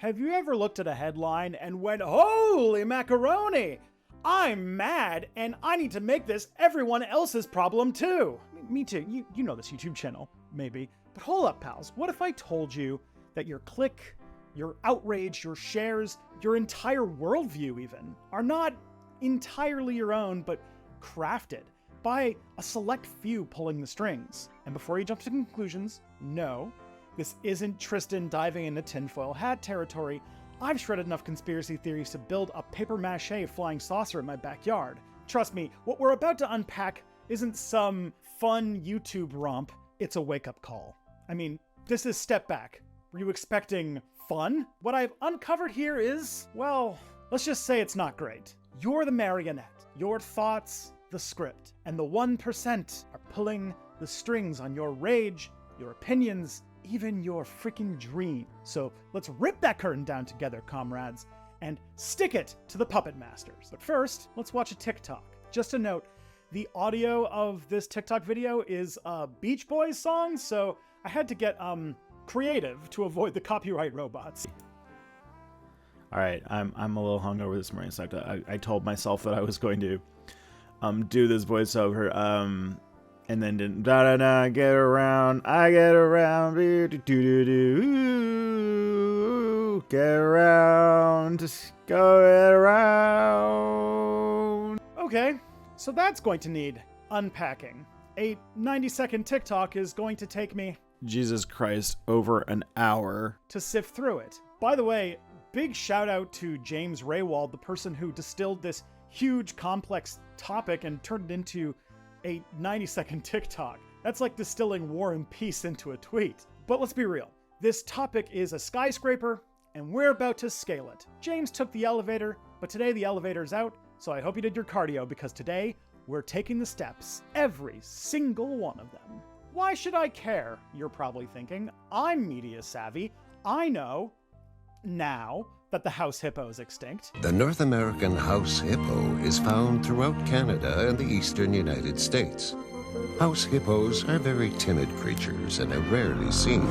Have you ever looked at a headline and went, holy macaroni, I'm mad and I need to make this everyone else's problem too? Me too. You know this YouTube channel, maybe. But hold up, pals. What if I told you that your click, your outrage, your shares, your entire worldview even, are not entirely your own, but crafted by a select few pulling the strings? And before you jump to conclusions, no, this isn't Tristan diving into tinfoil hat territory. I've shredded enough conspiracy theories to build a paper mache flying saucer in my backyard. Trust me, what we're about to unpack isn't some fun YouTube romp, it's a wake-up call. I mean, this is Step Back. Were you expecting fun? What I've uncovered here is, well, let's just say it's not great. You're the marionette, your thoughts, the script, and the 1% are pulling the strings on your rage, your opinions, even your freaking dream. So let's rip that curtain down together, comrades, and stick it to the puppet masters. But first, let's watch a TikTok. Just a note, the audio of this TikTok video is a Beach Boys song, so I had to get creative to avoid the copyright robots. All right, I'm a little hungover this morning, so I told myself that I was going to do this voiceover, and then didn't. I get around, get around, go around. Okay, so that's going to need unpacking. A 90-second TikTok is going to take me, Jesus Christ, over an hour to sift through it. By the way, big shout out to James Raywald, the person who distilled this huge complex topic and turned it into a 90-second TikTok. That's like distilling War and Peace into a tweet. But let's be real. This topic is a skyscraper, and we're about to scale it. James took the elevator, but today the elevator's out, so I hope you did your cardio, because today we're taking the steps, every single one of them. Why should I care? You're probably thinking. I'm media savvy. I know now that the house hippo is extinct. The North American house hippo is found throughout Canada and the eastern United States. House hippos are very timid creatures and are rarely seen,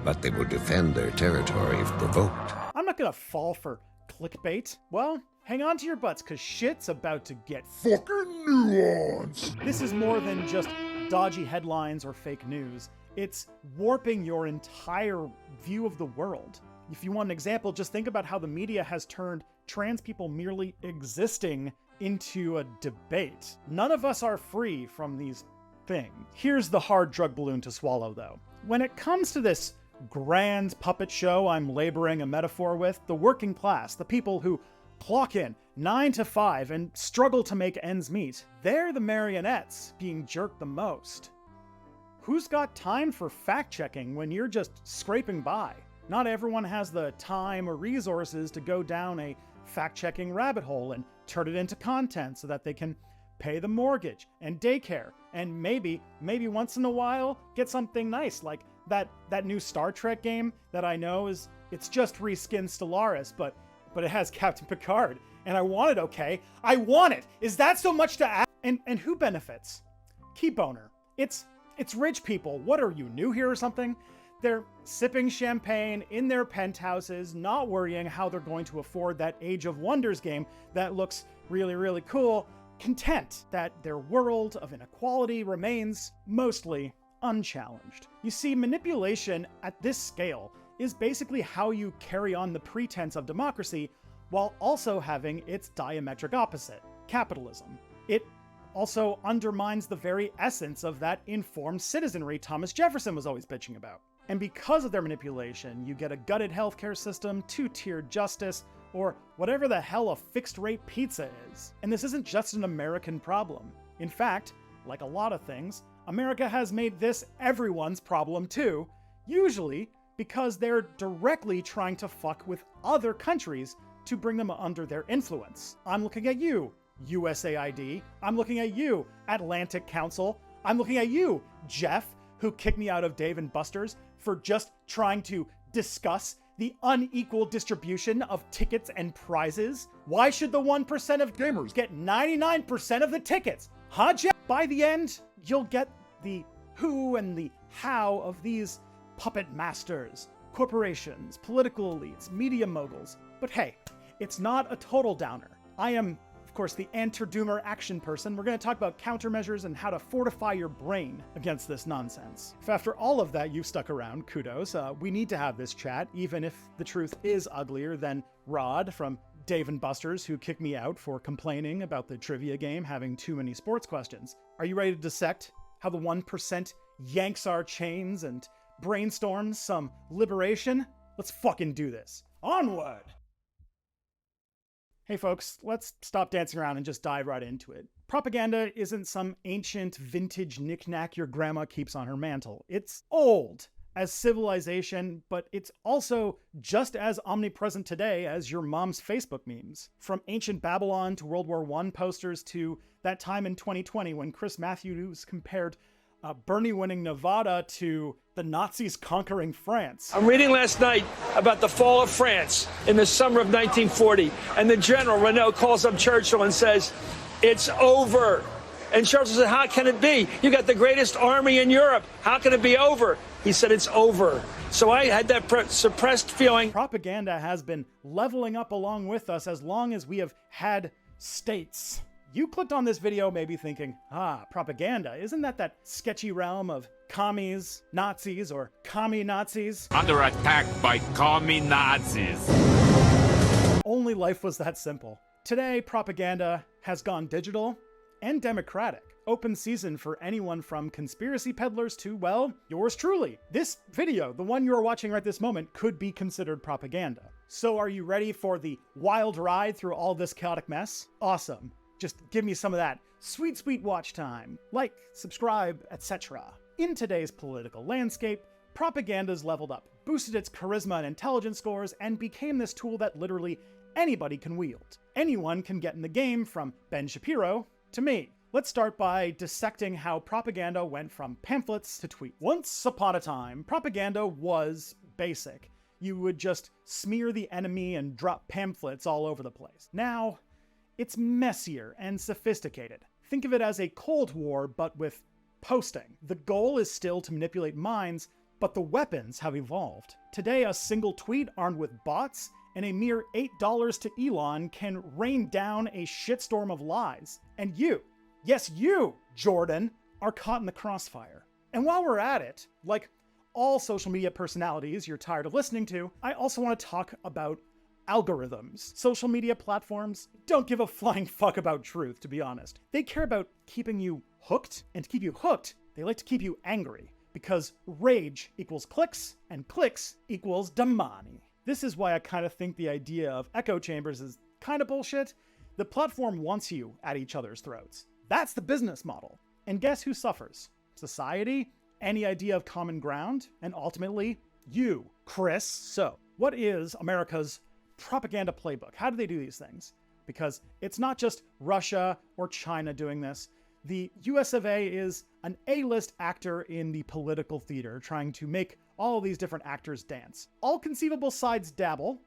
but they will defend their territory if provoked. I'm not gonna fall for clickbait. Well, hang on to your butts, cause shit's about to get fucking nuanced. This is more than just dodgy headlines or fake news. It's warping your entire view of the world. If you want an example, just think about how the media has turned trans people merely existing into a debate. None of us are free from these things. Here's the hard drug balloon to swallow, though. When it comes to this grand puppet show I'm laboring a metaphor with, the working class, the people who clock in 9 to 5 and struggle to make ends meet, they're the marionettes being jerked the most. Who's got time for fact-checking when you're just scraping by? Not everyone has the time or resources to go down a fact-checking rabbit hole and turn it into content so that they can pay the mortgage and daycare and maybe once in a while get something nice like that new Star Trek game that I know it's just reskinned Stellaris, but it has Captain Picard and I want it, okay? I want it! Is that so much to ask? And who benefits? Key boner. It's rich people. What are you, new here or something? They're sipping champagne in their penthouses, not worrying how they're going to afford that Age of Wonders game that looks really, really cool, content that their world of inequality remains mostly unchallenged. You see, manipulation at this scale is basically how you carry on the pretense of democracy while also having its diametric opposite, capitalism. It also undermines the very essence of that informed citizenry Thomas Jefferson was always bitching about. And because of their manipulation, you get a gutted healthcare system, two-tiered justice, or whatever the hell a fixed-rate pizza is. And this isn't just an American problem. In fact, like a lot of things, America has made this everyone's problem too, usually because they're directly trying to fuck with other countries to bring them under their influence. I'm looking at you, USAID. I'm looking at you, Atlantic Council. I'm looking at you, Jeff, who kicked me out of Dave & Buster's for just trying to discuss the unequal distribution of tickets and prizes. Why should the 1% of gamers get 99% of the tickets? Huh, Jeff? By the end, you'll get the who and the how of these puppet masters. corporations, political elites, media moguls. But hey, it's not a total downer. I am, of course, the anti-doomer action person. We're going to talk about countermeasures and how to fortify your brain against this nonsense. If after all of that you've stuck around, kudos. We need to have this chat, even if the truth is uglier than Rod from Dave and Buster's, who kicked me out for complaining about the trivia game having too many sports questions. Are you ready to dissect how the 1% yanks our chains and brainstorm some liberation? Let's fucking do this. Onward! Hey folks, let's stop dancing around and just dive right into it. Propaganda isn't some ancient vintage knick-knack your grandma keeps on her mantle. It's old as civilization, but it's also just as omnipresent today as your mom's Facebook memes. From ancient Babylon to World War I posters to that time in 2020 when Chris Matthews compared Bernie winning Nevada to the Nazis conquering France. I'm reading last night about the fall of France in the summer of 1940, and the general, Renault, calls up Churchill and says, "It's over." And Churchill said, "How can it be? You got the greatest army in Europe. How can it be over?" He said, "It's over." So I had that suppressed feeling. Propaganda has been leveling up along with us as long as we have had states. You clicked on this video maybe thinking, propaganda, isn't that sketchy realm of commies, Nazis, or commie Nazis? Under attack by commie Nazis. Only life was that simple. Today, propaganda has gone digital and democratic. Open season for anyone from conspiracy peddlers to, well, yours truly. This video, the one you're watching right this moment, could be considered propaganda. So are you ready for the wild ride through all this chaotic mess? Awesome. Just give me some of that sweet, sweet watch time. Like, subscribe, etc. In today's political landscape, propaganda's leveled up, boosted its charisma and intelligence scores, and became this tool that literally anybody can wield. Anyone can get in the game, from Ben Shapiro to me. Let's start by dissecting how propaganda went from pamphlets to tweets. Once upon a time, propaganda was basic. You would just smear the enemy and drop pamphlets all over the place. Now, it's messier and sophisticated. Think of it as a Cold War, but with posting. The goal is still to manipulate minds, but the weapons have evolved. Today, a single tweet armed with bots and a mere $8 to Elon can rain down a shitstorm of lies. And you, yes you, Jordan, are caught in the crossfire. And while we're at it, like all social media personalities you're tired of listening to, I also want to talk about algorithms. Social media platforms don't give a flying fuck about truth, to be honest. They care about keeping you hooked, and to keep you hooked, they like to keep you angry, because rage equals clicks, and clicks equals damani. This is why I kind of think the idea of echo chambers is kind of bullshit. The platform wants you at each other's throats. That's the business model. And guess who suffers? Society, any idea of common ground, and ultimately, you, Chris. So, what is America's propaganda playbook? How do they do these things? Because it's not just Russia or China doing this. The US of A is an A-list actor in the political theater trying to make all of these different actors dance. All conceivable sides dabble,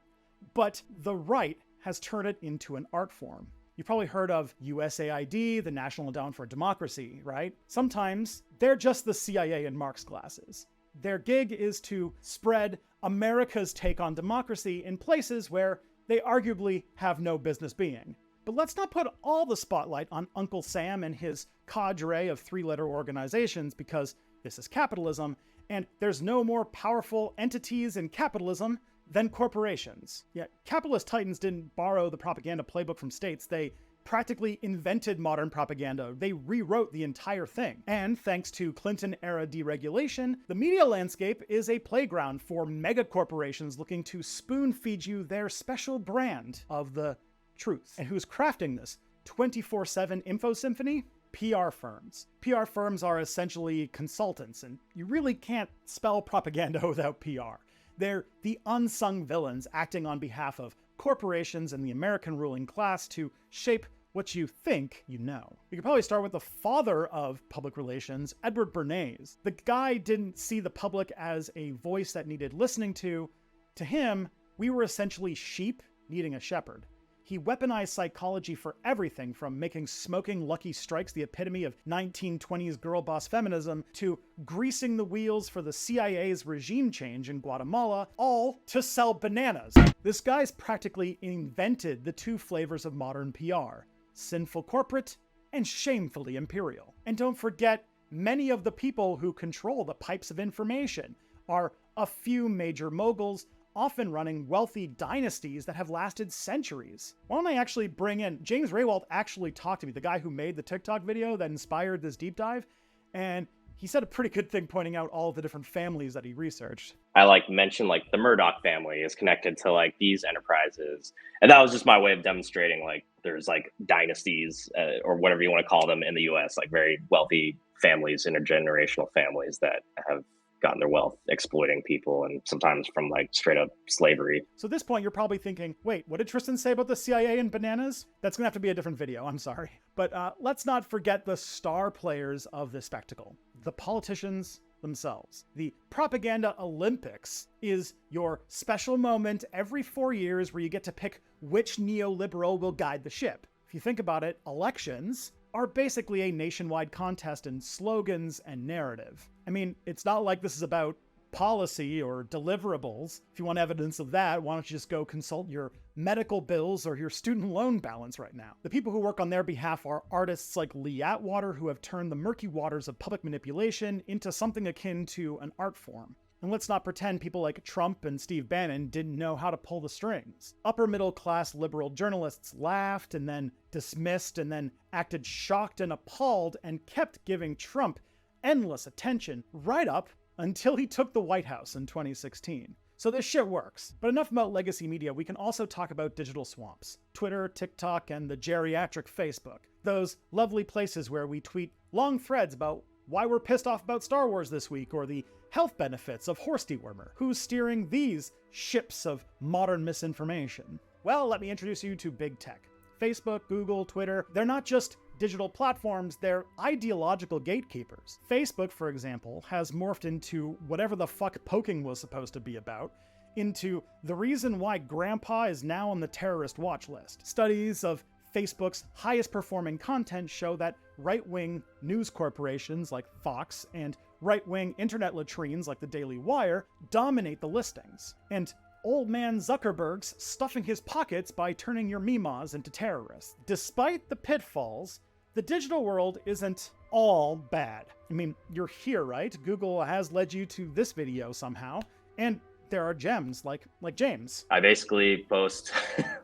but the right has turned it into an art form. You've probably heard of USAID, the National Endowment for Democracy, right? Sometimes they're just the CIA in Marx glasses. Their gig is to spread America's take on democracy in places where they arguably have no business being. But let's not put all the spotlight on Uncle Sam and his cadre of three-letter organizations, because this is capitalism, and there's no more powerful entities in capitalism than corporations. Yet, capitalist titans didn't borrow the propaganda playbook from states. They practically invented modern propaganda. They rewrote the entire thing. And thanks to Clinton-era deregulation, the media landscape is a playground for mega corporations looking to spoon-feed you their special brand of the truth. And who's crafting this 24/7 info symphony? PR firms. PR firms are essentially consultants, and you really can't spell propaganda without PR. They're the unsung villains acting on behalf of corporations and the American ruling class to shape what you think you know. We could probably start with the father of public relations, Edward Bernays. The guy didn't see the public as a voice that needed listening to. To him, we were essentially sheep needing a shepherd. He weaponized psychology for everything from making smoking Lucky Strikes the epitome of 1920s girl boss feminism to greasing the wheels for the CIA's regime change in Guatemala, all to sell bananas. This guy's practically invented the two flavors of modern PR: sinful corporate and shamefully imperial. And don't forget, many of the people who control the pipes of information are a few major moguls, often running wealthy dynasties that have lasted centuries. Why don't I actually bring in James Raywalt? Actually talked to me, the guy who made the TikTok video that inspired this deep dive, and he said a pretty good thing pointing out all of the different families that he researched. I mentioned the Murdoch family is connected to these enterprises, and that was just my way of demonstrating there's dynasties or whatever you want to call them in the U.S., very wealthy families, intergenerational families that have gotten their wealth exploiting people, and sometimes from straight up slavery. So at this point, you're probably thinking, wait, what did Tristan say about the CIA and bananas? That's gonna have to be a different video, I'm sorry. But let's not forget the star players of this spectacle, the politicians themselves. The Propaganda Olympics is your special moment every 4 years where you get to pick which neoliberal will guide the ship. If you think about it, elections are basically a nationwide contest in slogans and narrative. I mean, it's not like this is about policy or deliverables. If you want evidence of that, why don't you just go consult your medical bills or your student loan balance right now? The people who work on their behalf are artists like Lee Atwater, who have turned the murky waters of public manipulation into something akin to an art form. And let's not pretend people like Trump and Steve Bannon didn't know how to pull the strings. Upper middle class liberal journalists laughed and then dismissed and then acted shocked and appalled and kept giving Trump endless attention right up until he took the White House in 2016. So this shit works. But enough about legacy media. We can also talk about digital swamps. Twitter, TikTok, and the geriatric Facebook. Those lovely places where we tweet long threads about why we're pissed off about Star Wars this week, or the health benefits of horse dewormer. Who's steering these ships of modern misinformation? Well, let me introduce you to big tech. Facebook, Google, Twitter, they're not just digital platforms, they're ideological gatekeepers. Facebook, for example, has morphed into whatever the fuck poking was supposed to be about, into the reason why Grandpa is now on the terrorist watch list. Studies of Facebook's highest performing content show that right-wing news corporations like Fox and right-wing internet latrines like the Daily Wire dominate the listings. And old man Zuckerberg's stuffing his pockets by turning your memas into terrorists. Despite the pitfalls, the digital world isn't all bad. I mean, you're here, right? Google has led you to this video somehow, and there are gems like James. I basically post,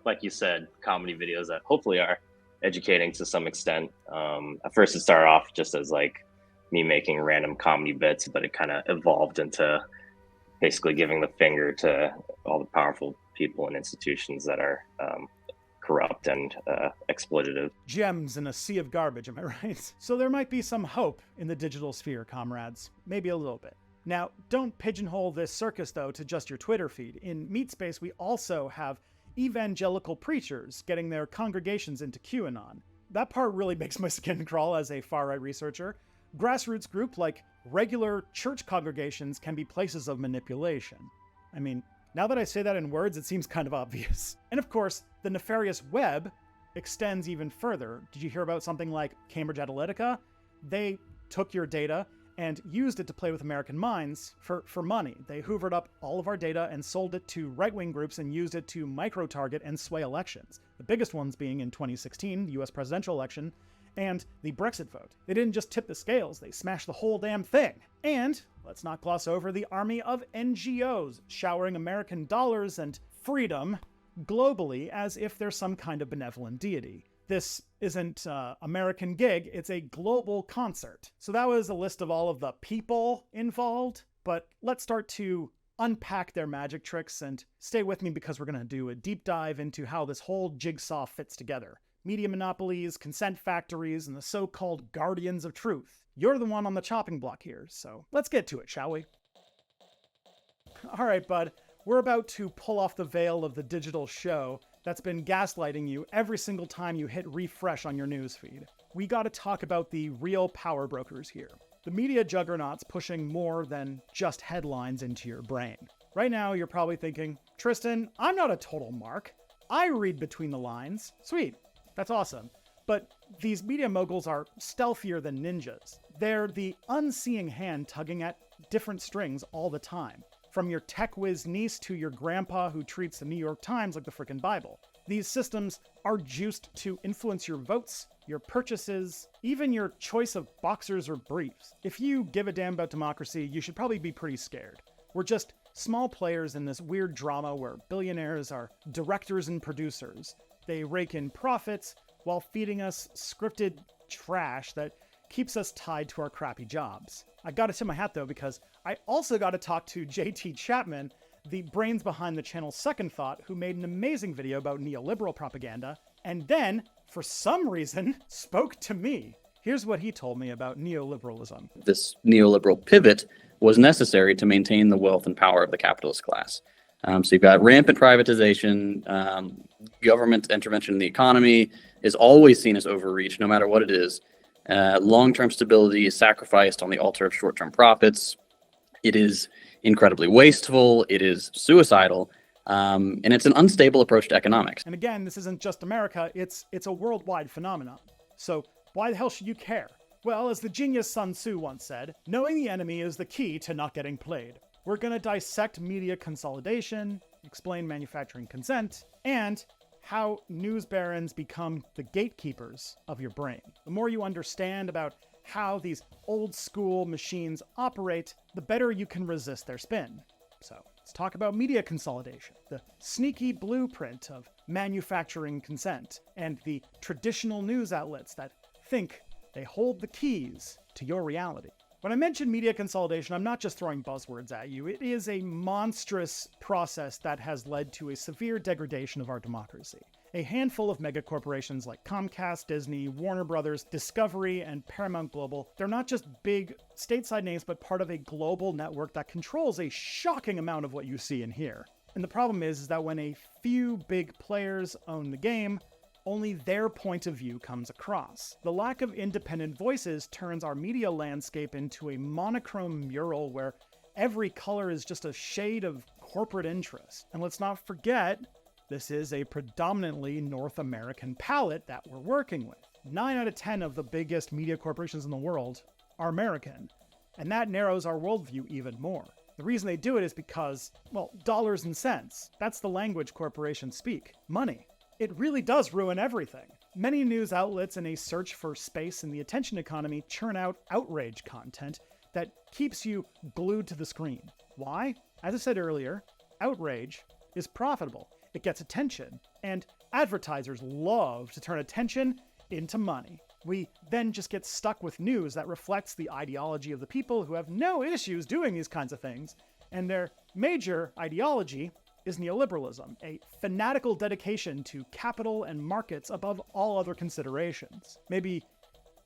like you said, comedy videos that hopefully are educating to some extent. At first it started off just as me making random comedy bits, but it kind of evolved into basically giving the finger to all the powerful people and institutions that are corrupt and exploitative. Gems in a sea of garbage, am I right? So there might be some hope in the digital sphere, comrades. Maybe a little bit. Now, don't pigeonhole this circus, though, to just your Twitter feed. In Meatspace, we also have evangelical preachers getting their congregations into QAnon. That part really makes my skin crawl as a far-right researcher. Grassroots group like regular church congregations can be places of manipulation. I mean, now that I say that in words, it seems kind of obvious. And of course, the nefarious web extends even further. Did you hear about something like Cambridge Analytica? They took your data and used it to play with American minds for money. They hoovered up all of our data and sold it to right-wing groups and used it to micro-target and sway elections. The biggest ones being in 2016, the US presidential election, and the Brexit vote. They didn't just tip the scales, they smashed the whole damn thing. And let's not gloss over the army of NGOs showering American dollars and freedom globally as if they're some kind of benevolent deity. This isn't an American gig, it's a global concert. So that was a list of all of the people involved, but let's start to unpack their magic tricks, and stay with me because we're going to do a deep dive into how this whole jigsaw fits together. Media monopolies, consent factories, and the so-called guardians of truth. You're the one on the chopping block here, so let's get to it, shall we? All right, bud, we're about to pull off the veil of the digital show that's been gaslighting you every single time you hit refresh on your newsfeed. We gotta talk about the real power brokers here. The media juggernauts pushing more than just headlines into your brain. Right now, you're probably thinking, Tristan, I'm not a total mark. I read between the lines. Sweet. That's awesome. But these media moguls are stealthier than ninjas. They're the unseeing hand tugging at different strings all the time. From your tech whiz niece to your grandpa who treats the New York Times like the frickin' Bible. These systems are juiced to influence your votes, your purchases, even your choice of boxers or briefs. If you give a damn about democracy, you should probably be pretty scared. We're just small players in this weird drama where billionaires are directors and producers. They rake in profits while feeding us scripted trash that keeps us tied to our crappy jobs. I gotta tip my hat though, because I also gotta talk to JT Chapman, the brains behind the channel Second Thought, who made an amazing video about neoliberal propaganda, and then, for some reason, spoke to me. Here's what he told me about neoliberalism. This neoliberal pivot was necessary to maintain the wealth and power of the capitalist class. So you've got rampant privatization, government intervention in the economy is always seen as overreach, no matter what it is. Long-term stability is sacrificed on the altar of short-term profits. It is incredibly wasteful. It is suicidal. And it's an unstable approach to economics. And again, this isn't just America. It's a worldwide phenomenon. So why the hell should you care? Well, as the genius Sun Tzu once said, knowing the enemy is the key to not getting played. We're going to dissect media consolidation, explain manufacturing consent, and how news barons become the gatekeepers of your brain. The more you understand about how these old school machines operate, the better you can resist their spin. So let's talk about media consolidation, the sneaky blueprint of manufacturing consent, and the traditional news outlets that think they hold the keys to your reality. When I mention media consolidation, I'm not just throwing buzzwords at you. It is a monstrous process that has led to a severe degradation of our democracy. A handful of megacorporations like Comcast, Disney, Warner Brothers, Discovery, and Paramount Global, they're not just big stateside names, but part of a global network that controls a shocking amount of what you see and hear. And the problem is that when a few big players own the game, only their point of view comes across. The lack of independent voices turns our media landscape into a monochrome mural where every color is just a shade of corporate interest. And let's not forget, this is a predominantly North American palette that we're working with. 9 out of 10 of the biggest media corporations in the world are American, and that narrows our worldview even more. The reason they do it is because, well, dollars and cents. That's the language corporations speak. Money. It really does ruin everything. Many news outlets in a search for space in the attention economy churn out outrage content that keeps you glued to the screen. Why? As I said earlier, outrage is profitable. It gets attention, and advertisers love to turn attention into money. We then just get stuck with news that reflects the ideology of the people who have no issues doing these kinds of things, and their major ideology is neoliberalism, a fanatical dedication to capital and markets above all other considerations. Maybe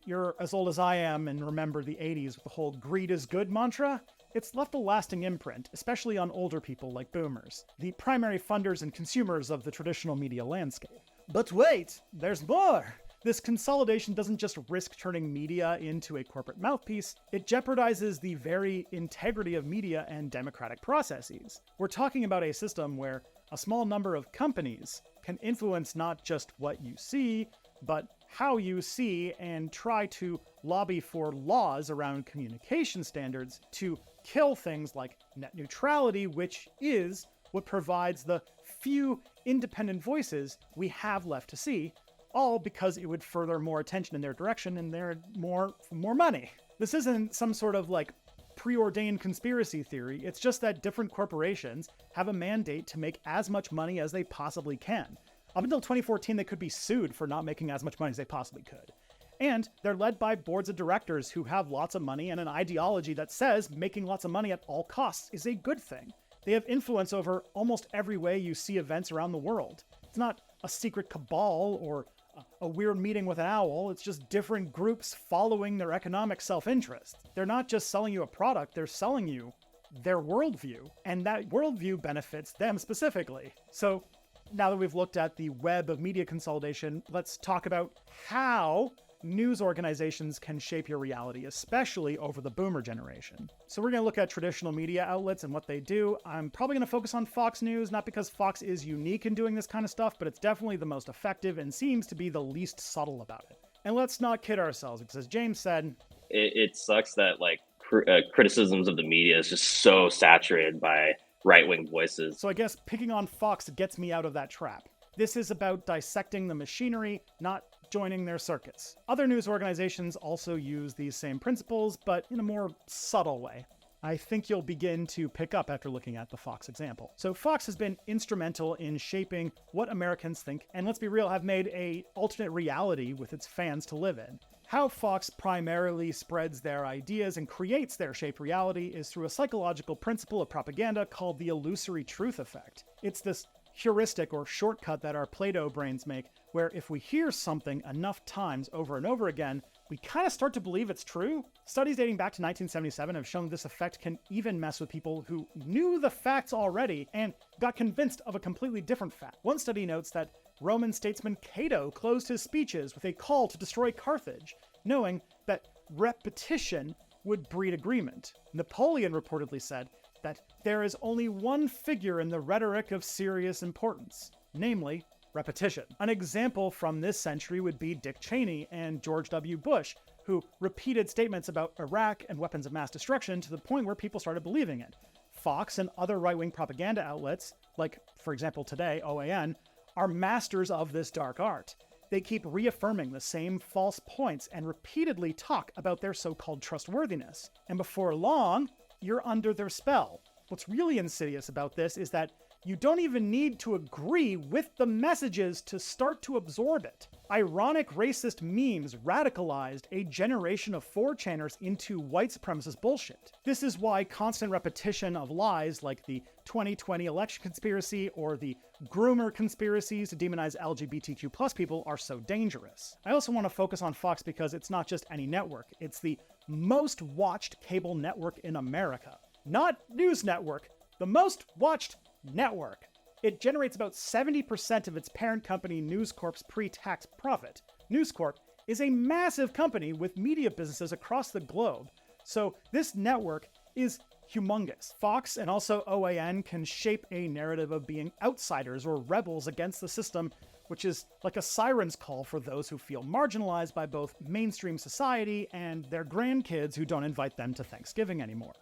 you're as old as I am and remember the 80s with the whole greed is good mantra. It's left a lasting imprint, especially on older people like boomers, the primary funders and consumers of the traditional media landscape. But wait, there's more! This consolidation doesn't just risk turning media into a corporate mouthpiece, it jeopardizes the very integrity of media and democratic processes. We're talking about a system where a small number of companies can influence not just what you see, but how you see and try to lobby for laws around communication standards to kill things like net neutrality, which is what provides the few independent voices we have left to see, all because it would further more attention in their direction and they're more money. This isn't some sort of like preordained conspiracy theory. It's just that different corporations have a mandate to make as much money as they possibly can. Up until 2014, they could be sued for not making as much money as they possibly could. And they're led by boards of directors who have lots of money and an ideology that says making lots of money at all costs is a good thing. They have influence over almost every way you see events around the world. It's not a secret cabal or a weird meeting with an owl. It's just different groups following their economic self-interest. They're not just selling you a product, they're selling you their worldview, and that worldview benefits them specifically. So now that we've looked at the web of media consolidation, let's talk about how news organizations can shape your reality, especially over the boomer generation. So we're going to look at traditional media outlets and what they do. I'm probably going to focus on Fox News, not because Fox is unique in doing this kind of stuff, but it's definitely the most effective and seems to be the least subtle about it. And let's not kid ourselves, because as James said, it sucks that like criticisms of the media is just so saturated by right-wing voices. So I guess picking on Fox gets me out of that trap. This is about dissecting the machinery, not joining their circuits. Other news organizations also use these same principles, but in a more subtle way. I think you'll begin to pick up after looking at the Fox example. So Fox has been instrumental in shaping what Americans think, and let's be real, have made an alternate reality with its fans to live in. How Fox primarily spreads their ideas and creates their shaped reality is through a psychological principle of propaganda called the illusory truth effect. It's this heuristic or shortcut that our Play-Doh brains make, where if we hear something enough times over and over again, we kind of start to believe it's true. Studies dating back to 1977 have shown this effect can even mess with people who knew the facts already and got convinced of a completely different fact. One study notes that Roman statesman Cato closed his speeches with a call to destroy Carthage, knowing that repetition would breed agreement. Napoleon reportedly said that there is only one figure in the rhetoric of serious importance, namely repetition. An example from this century would be Dick Cheney and George W. Bush, who repeated statements about Iraq and weapons of mass destruction to the point where people started believing it. Fox and other right-wing propaganda outlets, like, for example, today, OAN, are masters of this dark art. They keep reaffirming the same false points and repeatedly talk about their so-called trustworthiness. And before long, you're under their spell. What's really insidious about this is that you don't even need to agree with the messages to start to absorb it. Ironic racist memes radicalized a generation of 4chaners into white supremacist bullshit. This is why constant repetition of lies like the 2020 election conspiracy or the groomer conspiracies to demonize LGBTQ+ people are so dangerous. I also want to focus on Fox because it's not just any network, it's the most watched cable network in America. Not news network, the most watched network. It generates about 70% of its parent company News Corp's pre-tax profit. News Corp is a massive company with media businesses across the globe, so this network is humongous. Fox and also OAN can shape a narrative of being outsiders or rebels against the system, which is like a siren's call for those who feel marginalized by both mainstream society and their grandkids who don't invite them to Thanksgiving anymore.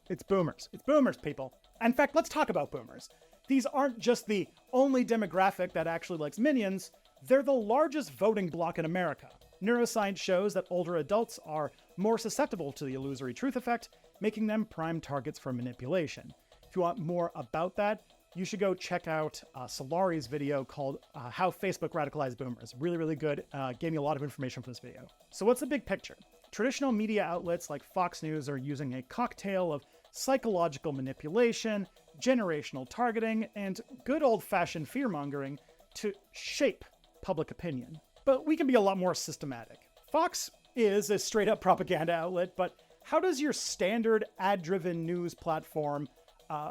It's boomers. It's boomers, people. In fact, let's talk about boomers. These aren't just the only demographic that actually likes Minions, they're the largest voting bloc in America. Neuroscience shows that older adults are more susceptible to the illusory truth effect, making them prime targets for manipulation. If you want more about that, you should go check out Solari's video called How Facebook Radicalized Boomers. Really, really good. Gave me a lot of information from this video. So what's the big picture? Traditional media outlets like Fox News are using a cocktail of psychological manipulation, generational targeting, and good old-fashioned fear-mongering to shape public opinion. But we can be a lot more systematic. Fox is a straight-up propaganda outlet, but how does your standard ad-driven news platform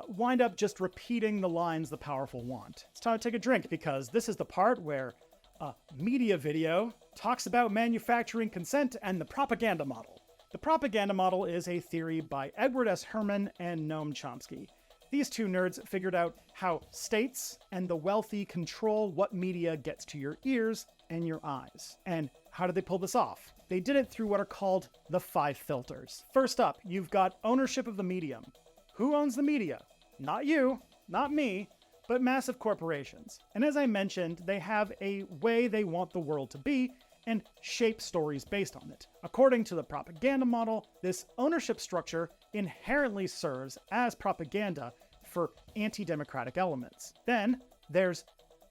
wind up just repeating the lines the powerful want? It's time to take a drink, because this is the part where a media video talks about manufacturing consent and the propaganda model. The propaganda model is a theory by Edward S. Herman and Noam Chomsky. These two nerds figured out how states and the wealthy control what media gets to your ears and your eyes. And how did they pull this off? They did it through what are called the 5 filters. First up, you've got ownership of the medium. Who owns the media? Not you, not me, but massive corporations. And as I mentioned, they have a way they want the world to be and shape stories based on it. According to the propaganda model, this ownership structure inherently serves as propaganda for anti-democratic elements. Then there's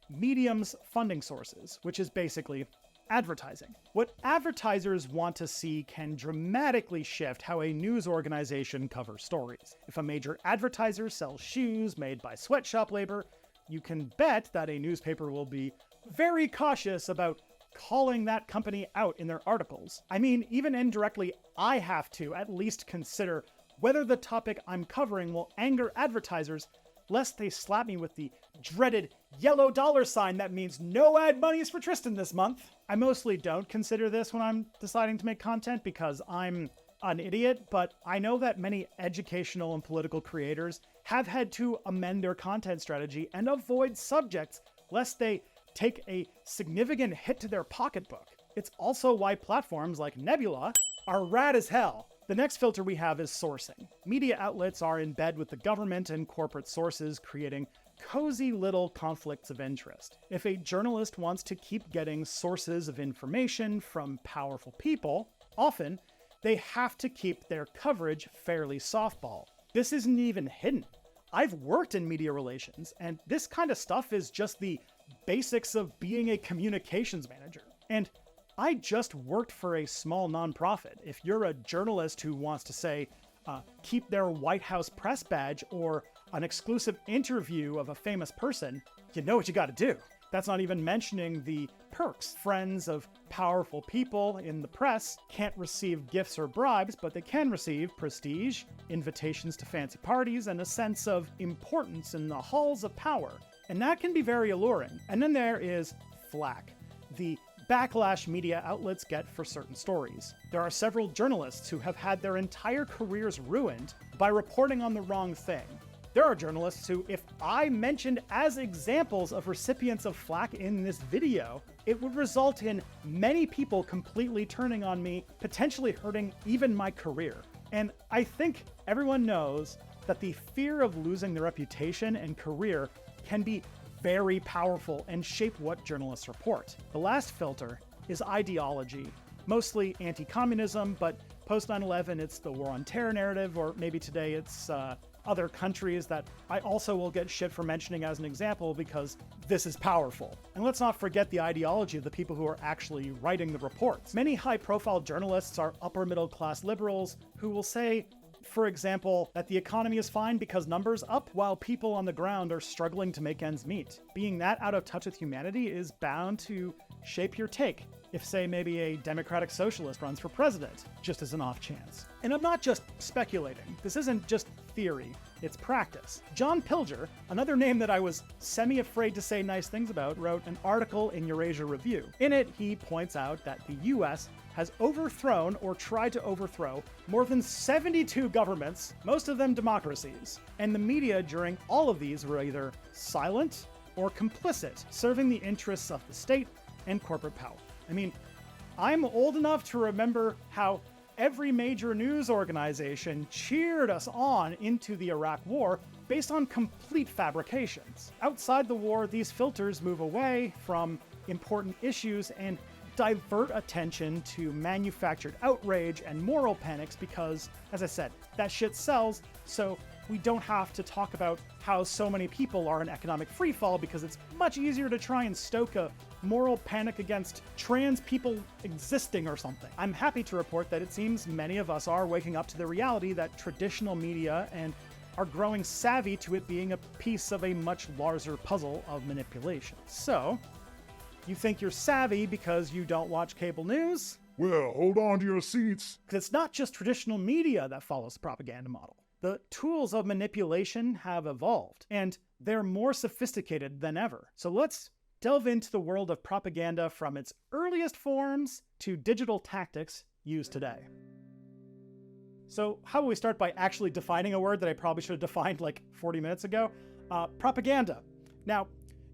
medium's funding sources, which is basically advertising. What advertisers want to see can dramatically shift how a news organization covers stories. If a major advertiser sells shoes made by sweatshop labor, you can bet that a newspaper will be very cautious about calling that company out in their articles. I mean, even indirectly, I have to at least consider whether the topic I'm covering will anger advertisers lest they slap me with the dreaded yellow $sign that means no ad monies for Tristan this month. I mostly don't consider this when I'm deciding to make content because I'm an idiot, but I know that many educational and political creators have had to amend their content strategy and avoid subjects lest they take a significant hit to their pocketbook. It's also why platforms like Nebula are rad as hell. The next filter we have is sourcing. Media outlets are in bed with the government and corporate sources, creating cozy little conflicts of interest. If a journalist wants to keep getting sources of information from powerful people, often they have to keep their coverage fairly softball. This isn't even hidden. I've worked in media relations, and this kind of stuff is just the basics of being a communications manager. And I just worked for a small nonprofit. If you're a journalist who wants to say, keep their White House press badge or an exclusive interview of a famous person, you know what you gotta do. That's not even mentioning the perks. Friends of powerful people in the press can't receive gifts or bribes, but they can receive prestige, invitations to fancy parties, and a sense of importance in the halls of power. And that can be very alluring. And then there is flack, the backlash media outlets get for certain stories. There are several journalists who have had their entire careers ruined by reporting on the wrong thing. There are journalists who, if I mentioned as examples of recipients of flack in this video, it would result in many people completely turning on me, potentially hurting even my career. And I think everyone knows that the fear of losing their reputation and career can be very powerful and shape what journalists report. The last filter is ideology, mostly anti-communism, but post 9/11 it's the war on terror narrative, or maybe today it's other countries that I also will get shit for mentioning as an example because this is powerful. And let's not forget the ideology of the people who are actually writing the reports. Many high-profile journalists are upper middle class liberals who will say, for example, that the economy is fine because numbers up while people on the ground are struggling to make ends meet. Being that out of touch with humanity is bound to shape your take if, say, maybe a democratic socialist runs for president, just as an off chance. And I'm not just speculating. This isn't just theory, it's practice. John Pilger, another name that I was semi-afraid to say nice things about, wrote an article in Eurasia Review. In it, he points out that the US has overthrown or tried to overthrow more than 72 governments, most of them democracies. And the media during all of these were either silent or complicit, serving the interests of the state and corporate power. I mean, I'm old enough to remember how every major news organization cheered us on into the Iraq War based on complete fabrications. Outside the war, these filters move away from important issues and divert attention to manufactured outrage and moral panics because, as I said, that shit sells, so we don't have to talk about how so many people are in economic freefall because it's much easier to try and stoke a moral panic against trans people existing or something. I'm happy to report that it seems many of us are waking up to the reality that traditional media and are growing savvy to it being a piece of a much larger puzzle of manipulation. So, you think you're savvy because you don't watch cable news? Well, hold on to your seats. Because it's not just traditional media that follows the propaganda model. The tools of manipulation have evolved, and they're more sophisticated than ever. So let's delve into the world of propaganda from its earliest forms to digital tactics used today. So how about we start by actually defining a word that I probably should have defined like 40 minutes ago? Propaganda. Now,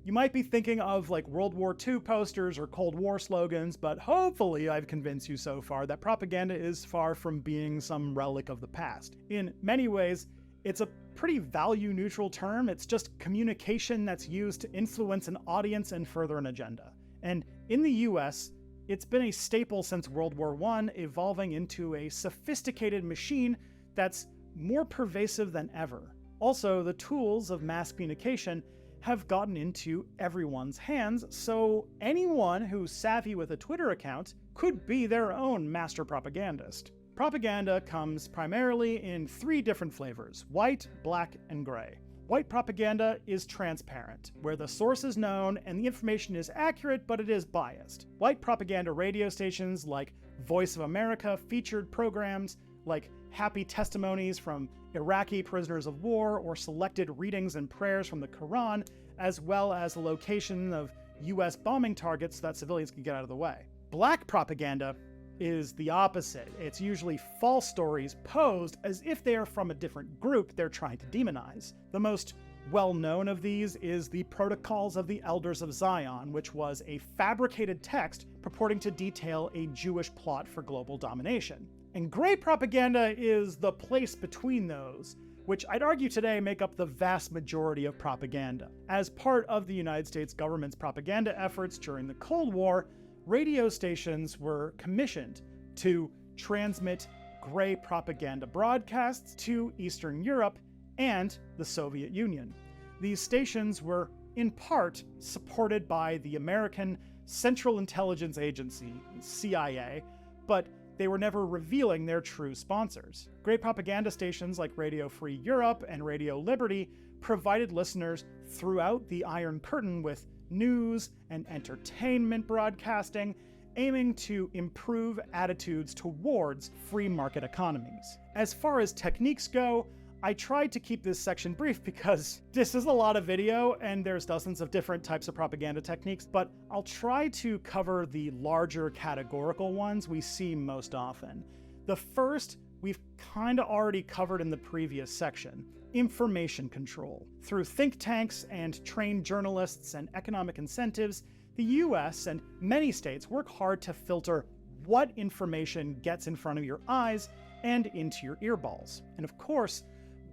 you might be thinking of like World War II posters or Cold War slogans, but hopefully I've convinced you so far that propaganda is far from being some relic of the past. In many ways, it's a pretty value-neutral term. It's just communication that's used to influence an audience and further an agenda. And in the US, it's been a staple since World War I, evolving into a sophisticated machine that's more pervasive than ever. Also, the tools of mass communication have gotten into everyone's hands, so anyone who's savvy with a Twitter account could be their own master propagandist. Propaganda comes primarily in 3 different flavors: white, black, and gray. White propaganda is transparent, where the source is known and the information is accurate, but it is biased. White propaganda radio stations like Voice of America featured programs like happy testimonies from Iraqi prisoners of war or selected readings and prayers from the Quran, as well as the location of US bombing targets so that civilians can get out of the way. Black propaganda is the opposite. It's usually false stories posed as if they are from a different group they're trying to demonize. The most well-known of these is the Protocols of the Elders of Zion, which was a fabricated text purporting to detail a Jewish plot for global domination. And gray propaganda is the place between those, which I'd argue today make up the vast majority of propaganda. As part of the United States government's propaganda efforts during the Cold War, radio stations were commissioned to transmit gray propaganda broadcasts to Eastern Europe and the Soviet Union. These stations were, in part, supported by the American Central Intelligence Agency, CIA, but they were never revealing their true sponsors. Gray propaganda stations like Radio Free Europe and Radio Liberty provided listeners throughout the Iron Curtain with news and entertainment broadcasting, aiming to improve attitudes towards free market economies. As far as techniques go, I tried to keep this section brief because this is a lot of video and there's dozens of different types of propaganda techniques, but I'll try to cover the larger categorical ones we see most often. The first we've kind of already covered in the previous section: information control. Through think tanks and trained journalists and economic incentives, the US and many states work hard to filter what information gets in front of your eyes and into your earballs. And of course,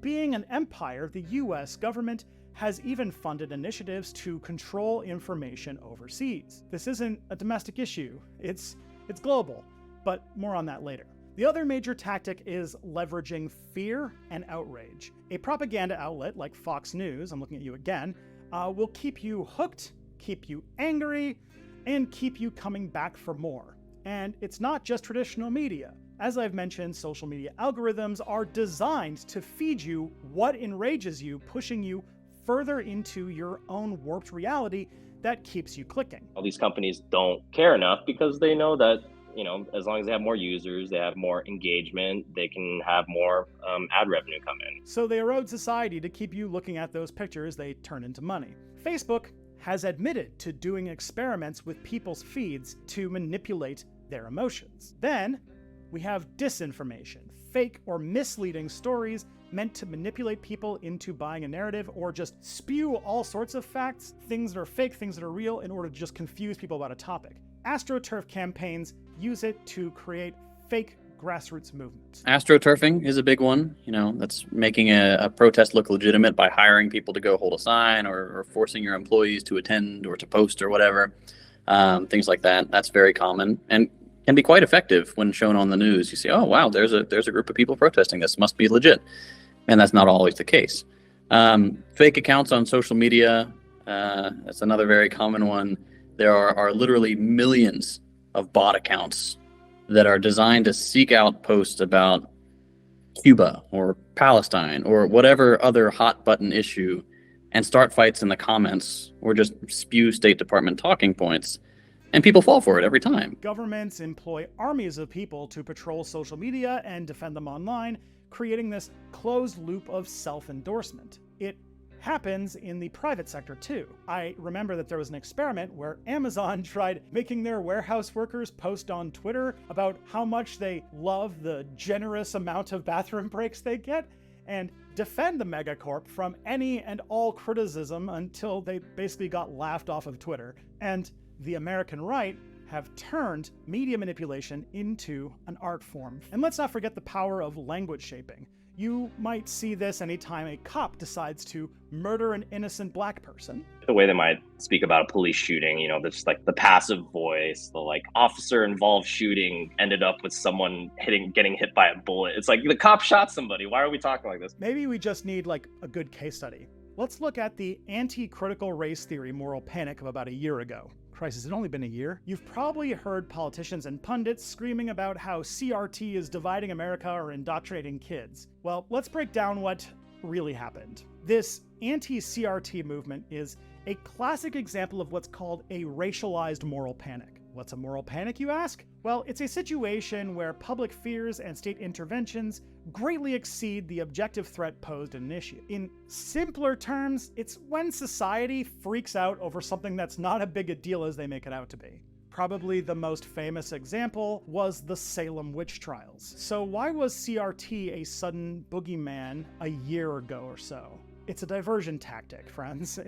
being an empire, the US government has even funded initiatives to control information overseas. This isn't a domestic issue, it's global, but more on that later. The other major tactic is leveraging fear and outrage. A propaganda outlet like Fox News, I'm looking at you again, will keep you hooked, keep you angry, and keep you coming back for more. And it's not just traditional media. As I've mentioned, social media algorithms are designed to feed you what enrages you, pushing you further into your own warped reality that keeps you clicking. All these companies don't care enough because they know that, as long as they have more users, they have more engagement, they can have more ad revenue come in. So they erode society to keep you looking at those pictures they turn into money. Facebook has admitted to doing experiments with people's feeds to manipulate their emotions. Then we have disinformation, fake or misleading stories meant to manipulate people into buying a narrative or just spew all sorts of facts, things that are fake, things that are real, in order to just confuse people about a topic. AstroTurf campaigns use it to create fake grassroots movements. AstroTurfing is a big one, that's making a protest look legitimate by hiring people to go hold a sign or forcing your employees to attend or to post or whatever, things like that. That's very common and can be quite effective when shown on the news. You see, oh wow, there's a group of people protesting. This must be legit, and that's not always the case. Fake accounts on social media, that's another very common one. There are literally millions of bot accounts that are designed to seek out posts about Cuba or Palestine or whatever other hot button issue and start fights in the comments or just spew State Department talking points. And people fall for it every time. Governments employ armies of people to patrol social media and defend them online, creating this closed loop of self-endorsement. It happens in the private sector too. I remember that there was an experiment where Amazon tried making their warehouse workers post on Twitter about how much they love the generous amount of bathroom breaks they get and defend the megacorp from any and all criticism until they basically got laughed off of Twitter. And the American right have turned media manipulation into an art form. And let's not forget the power of language shaping. You might see this anytime a cop decides to murder an innocent black person. The way they might speak about a police shooting, just like the passive voice, the officer involved shooting ended up with someone getting hit by a bullet. It's like the cop shot somebody. Why are we talking like this? Maybe we just need a good case study. Let's look at the anti-critical race theory moral panic of about a year ago. Christ, has it only been a year? You've probably heard politicians and pundits screaming about how CRT is dividing America or indoctrinating kids. Well, let's break down what really happened. This anti-CRT movement is a classic example of what's called a racialized moral panic. What's a moral panic, you ask? Well, it's a situation where public fears and state interventions greatly exceed the objective threat posed in an issue. In simpler terms, it's when society freaks out over something that's not as big a deal as they make it out to be. Probably the most famous example was the Salem witch trials. So why was CRT a sudden boogeyman a year ago or so? It's a diversion tactic, friends.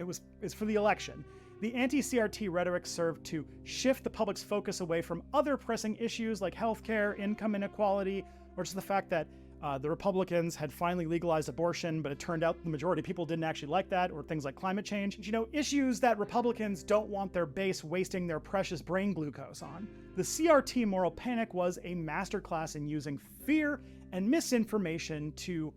It's for the election. The anti-CRT rhetoric served to shift the public's focus away from other pressing issues like healthcare, income inequality, or just the fact that the Republicans had finally legalized abortion, but it turned out the majority of people didn't actually like that, or things like climate change. You know, issues that Republicans don't want their base wasting their precious brain glucose on. The CRT moral panic was a masterclass in using fear and misinformation to,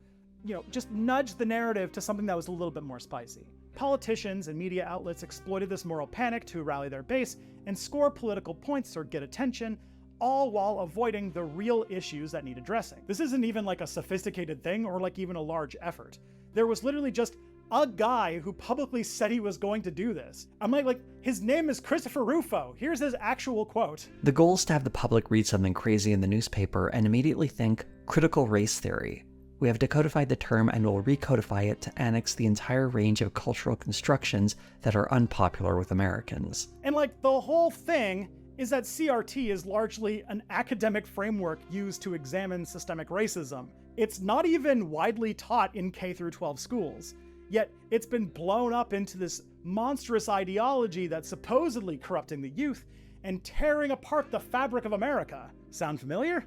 just nudge the narrative to something that was a little bit more spicy. Politicians and media outlets exploited this moral panic to rally their base and score political points or get attention, all while avoiding the real issues that need addressing. This isn't even like a sophisticated thing or like even a large effort. There was literally just a guy who publicly said he was going to do this. I'm like, his name is Christopher Rufo. Here's his actual quote. The goal is to have the public read something crazy in the newspaper and immediately think critical race theory. We have decodified the term and will recodify it to annex the entire range of cultural constructions that are unpopular with Americans. And the whole thing is that CRT is largely an academic framework used to examine systemic racism. It's not even widely taught in K-12 schools. Yet it's been blown up into this monstrous ideology that's supposedly corrupting the youth and tearing apart the fabric of America. Sound familiar?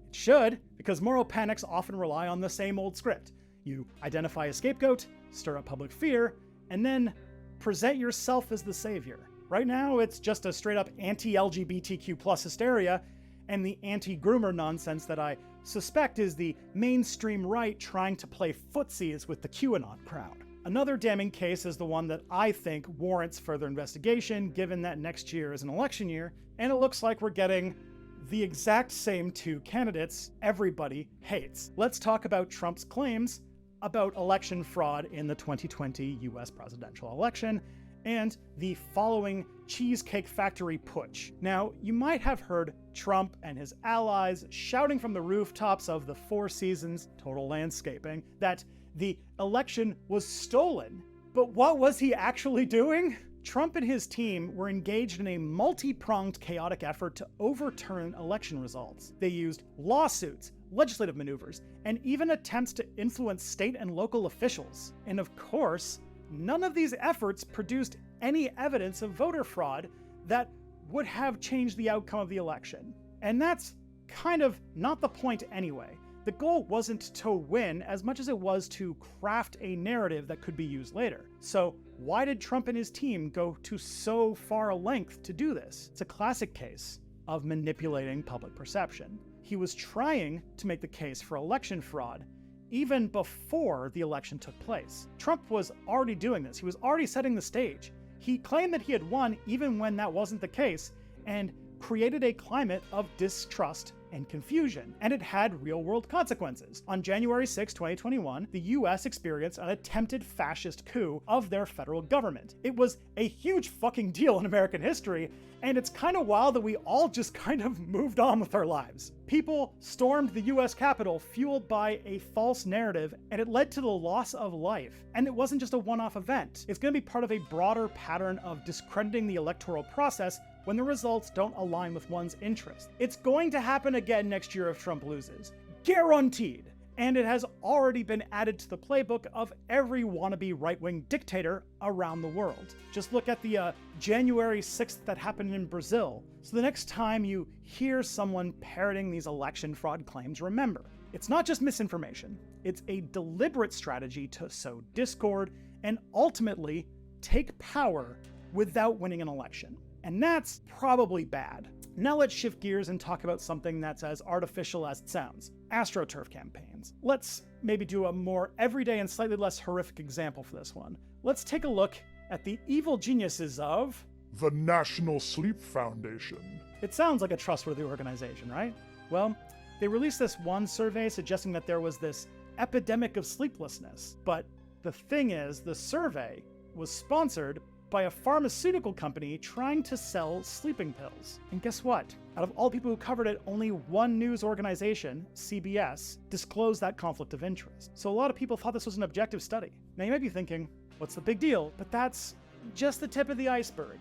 It should, because moral panics often rely on the same old script. You identify a scapegoat, stir up public fear, and then present yourself as the savior. Right now, it's just a straight up anti-LGBTQ+ hysteria and the anti-groomer nonsense that I suspect is the mainstream right trying to play footsies with the QAnon crowd. Another damning case is the one that I think warrants further investigation, given that next year is an election year, and it looks like we're getting the exact same two candidates everybody hates. Let's talk about Trump's claims about election fraud in the 2020 US presidential election and the following Cheesecake Factory putsch. Now, you might have heard Trump and his allies shouting from the rooftops of the Four Seasons Total Landscaping that the election was stolen. But what was he actually doing? Trump and his team were engaged in a multi-pronged chaotic effort to overturn election results. They used lawsuits, legislative maneuvers, and even attempts to influence state and local officials. And of course, none of these efforts produced any evidence of voter fraud that would have changed the outcome of the election. And that's kind of not the point anyway. The goal wasn't to win as much as it was to craft a narrative that could be used later. So why did Trump and his team go to so far a length to do this? It's a classic case of manipulating public perception. He was trying to make the case for election fraud even before the election took place. Trump was already doing this. He was already setting the stage. He claimed that he had won even when that wasn't the case, and created a climate of distrust and confusion, and it had real-world consequences. On January 6, 2021, the US experienced an attempted fascist coup of their federal government. It was a huge fucking deal in American history, and it's kind of wild that we all just kind of moved on with our lives. People stormed the US Capitol fueled by a false narrative, and it led to the loss of life. And it wasn't just a one-off event. It's going to be part of a broader pattern of discrediting the electoral process when the results don't align with one's interests. It's going to happen again next year if Trump loses. Guaranteed. And it has already been added to the playbook of every wannabe right-wing dictator around the world. Just look at the January 6th that happened in Brazil. So the next time you hear someone parroting these election fraud claims, remember, it's not just misinformation. It's a deliberate strategy to sow discord and ultimately take power without winning an election. And that's probably bad. Now let's shift gears and talk about something that's as artificial as it sounds. AstroTurf campaigns. Let's maybe do a more everyday and slightly less horrific example for this one. Let's take a look at the evil geniuses of the National Sleep Foundation. It sounds like a trustworthy organization, right? Well, they released this one survey suggesting that there was this epidemic of sleeplessness. But the thing is, the survey was sponsored by a pharmaceutical company trying to sell sleeping pills. And guess what? Out of all people who covered it, only one news organization, CBS, disclosed that conflict of interest. So a lot of people thought this was an objective study. Now you might be thinking, what's the big deal? But that's just the tip of the iceberg.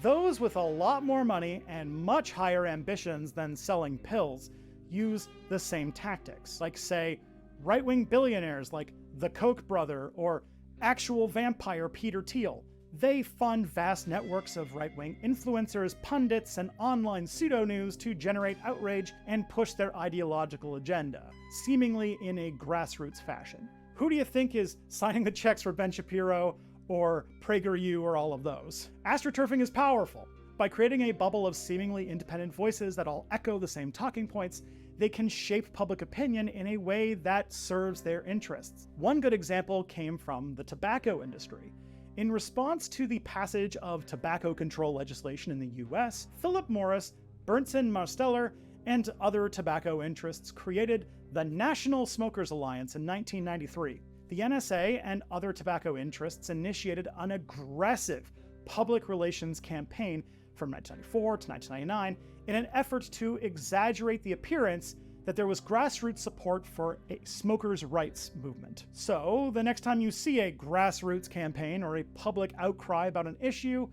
Those with a lot more money and much higher ambitions than selling pills use the same tactics, like say, right-wing billionaires like the Koch brother or actual vampire Peter Thiel. They fund vast networks of right-wing influencers, pundits, and online pseudo-news to generate outrage and push their ideological agenda, seemingly in a grassroots fashion. Who do you think is signing the checks for Ben Shapiro or PragerU or all of those? AstroTurfing is powerful. By creating a bubble of seemingly independent voices that all echo the same talking points, they can shape public opinion in a way that serves their interests. One good example came from the tobacco industry. In response to the passage of tobacco control legislation in the US, Philip Morris, Berntson Marsteller, and other tobacco interests created the National Smokers Alliance in 1993. The NSA and other tobacco interests initiated an aggressive public relations campaign from 1994 to 1999 in an effort to exaggerate the appearance that there was grassroots support for a smokers' rights movement. So, the next time you see a grassroots campaign or a public outcry about an issue,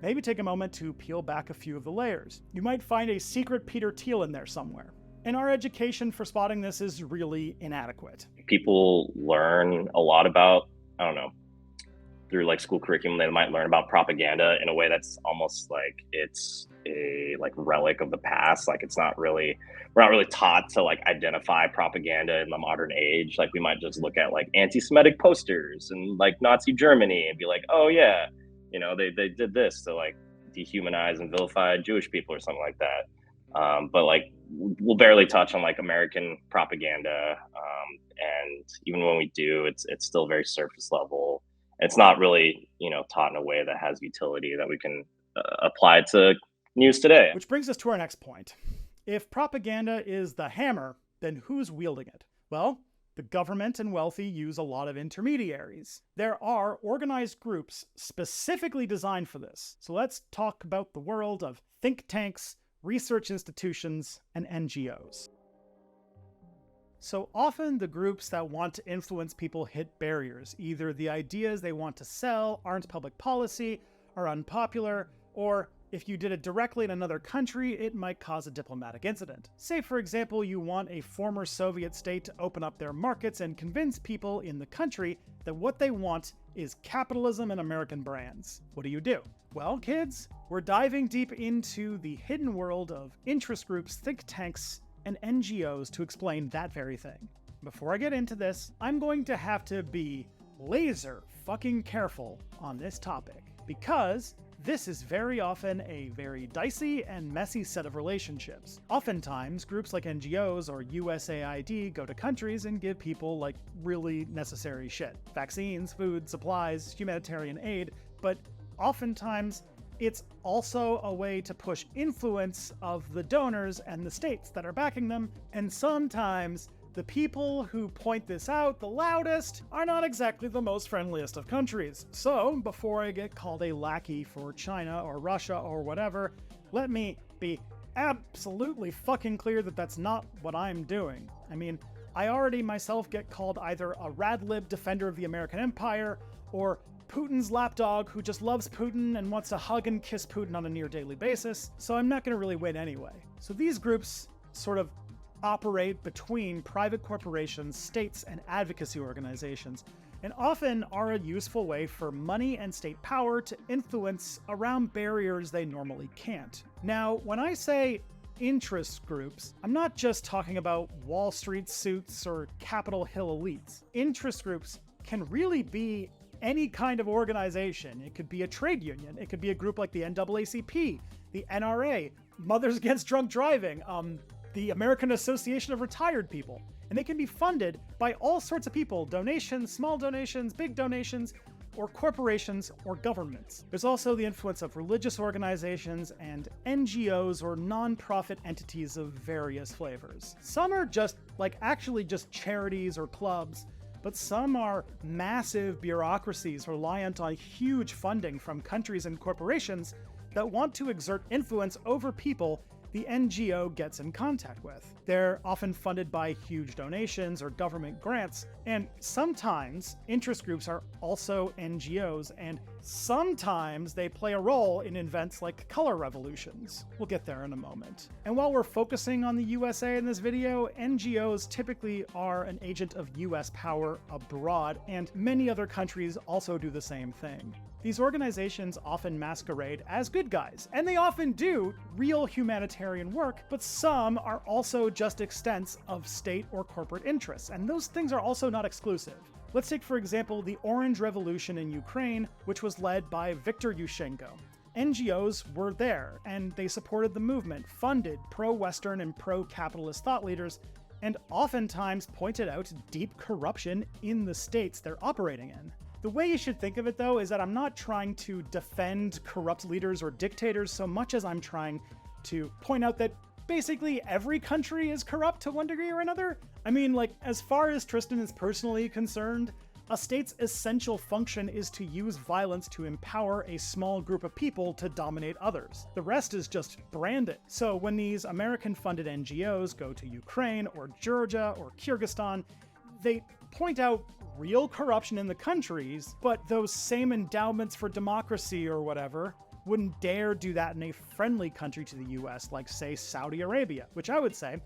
maybe take a moment to peel back a few of the layers. You might find a secret Peter Thiel in there somewhere. And our education for spotting this is really inadequate. People learn a lot about, I don't know, through like school curriculum, they might learn about propaganda in a way that's almost like it's a like relic of the past. Like we're not really taught to like identify propaganda in the modern age. Like we might just look at like anti-Semitic posters and like Nazi Germany and be like, oh yeah, you know, they did this to like dehumanize and vilify Jewish people or something like that. But like we'll barely touch on like American propaganda, and even when we do, it's still very surface level. It's not really, you know, taught in a way that has utility that we can apply to news today. Which brings us to our next point. If propaganda is the hammer, then who's wielding it? Well, the government and wealthy use a lot of intermediaries. There are organized groups specifically designed for this. So let's talk about the world of think tanks, research institutions, and NGOs. So often the groups that want to influence people hit barriers. Either the ideas they want to sell aren't public policy, are unpopular, or if you did it directly in another country, it might cause a diplomatic incident. Say, for example, you want a former Soviet state to open up their markets and convince people in the country that what they want is capitalism and American brands. What do? Well, kids, we're diving deep into the hidden world of interest groups, think tanks, and NGOs to explain that very thing. Before I get into this, I'm going to have to be laser fucking careful on this topic, because this is very often a very dicey and messy set of relationships. Oftentimes, groups like NGOs or USAID go to countries and give people like really necessary shit. Vaccines, food, supplies, humanitarian aid, but oftentimes it's also a way to push influence of the donors and the states that are backing them, and sometimes the people who point this out the loudest are not exactly the most friendliest of countries. So, before I get called a lackey for China or Russia or whatever, let me be absolutely fucking clear that that's not what I'm doing. I mean, I already myself get called either a rad-lib defender of the American empire or Putin's lapdog who just loves Putin and wants to hug and kiss Putin on a near daily basis, so I'm not going to really win anyway. So these groups sort of operate between private corporations, states, and advocacy organizations, and often are a useful way for money and state power to influence around barriers they normally can't. Now, when I say interest groups, I'm not just talking about Wall Street suits or Capitol Hill elites. Interest groups can really be any kind of organization. It could be a trade union, it could be a group like the NAACP, the NRA, Mothers Against Drunk Driving, the American Association of Retired People, and they can be funded by all sorts of people, donations, small donations, big donations, or corporations or governments. There's also the influence of religious organizations and NGOs or non-profit entities of various flavors. Some are just, actually just charities or clubs, but some are massive bureaucracies reliant on huge funding from countries and corporations that want to exert influence over people the NGO gets in contact with. They're often funded by huge donations or government grants, and sometimes interest groups are also NGOs, and sometimes they play a role in events like color revolutions. We'll get there in a moment. And while we're focusing on the USA in this video, NGOs typically are an agent of US power abroad, and many other countries also do the same thing. These organizations often masquerade as good guys, and they often do real humanitarian work, but some are also just extents of state or corporate interests, and those things are also not exclusive. Let's take, for example, the Orange Revolution in Ukraine, which was led by Viktor Yushchenko. NGOs were there, and they supported the movement, funded pro-Western and pro-capitalist thought leaders, and oftentimes pointed out deep corruption in the states they're operating in. The way you should think of it, though, is that I'm not trying to defend corrupt leaders or dictators so much as I'm trying to point out that basically every country is corrupt to one degree or another. I mean, like, as far as Tristan is personally concerned, a state's essential function is to use violence to empower a small group of people to dominate others. The rest is just branded. So when these American-funded NGOs go to Ukraine or Georgia or Kyrgyzstan, they point out real corruption in the countries, but those same endowments for democracy or whatever wouldn't dare do that in a friendly country to the US, like, say, Saudi Arabia, which I would say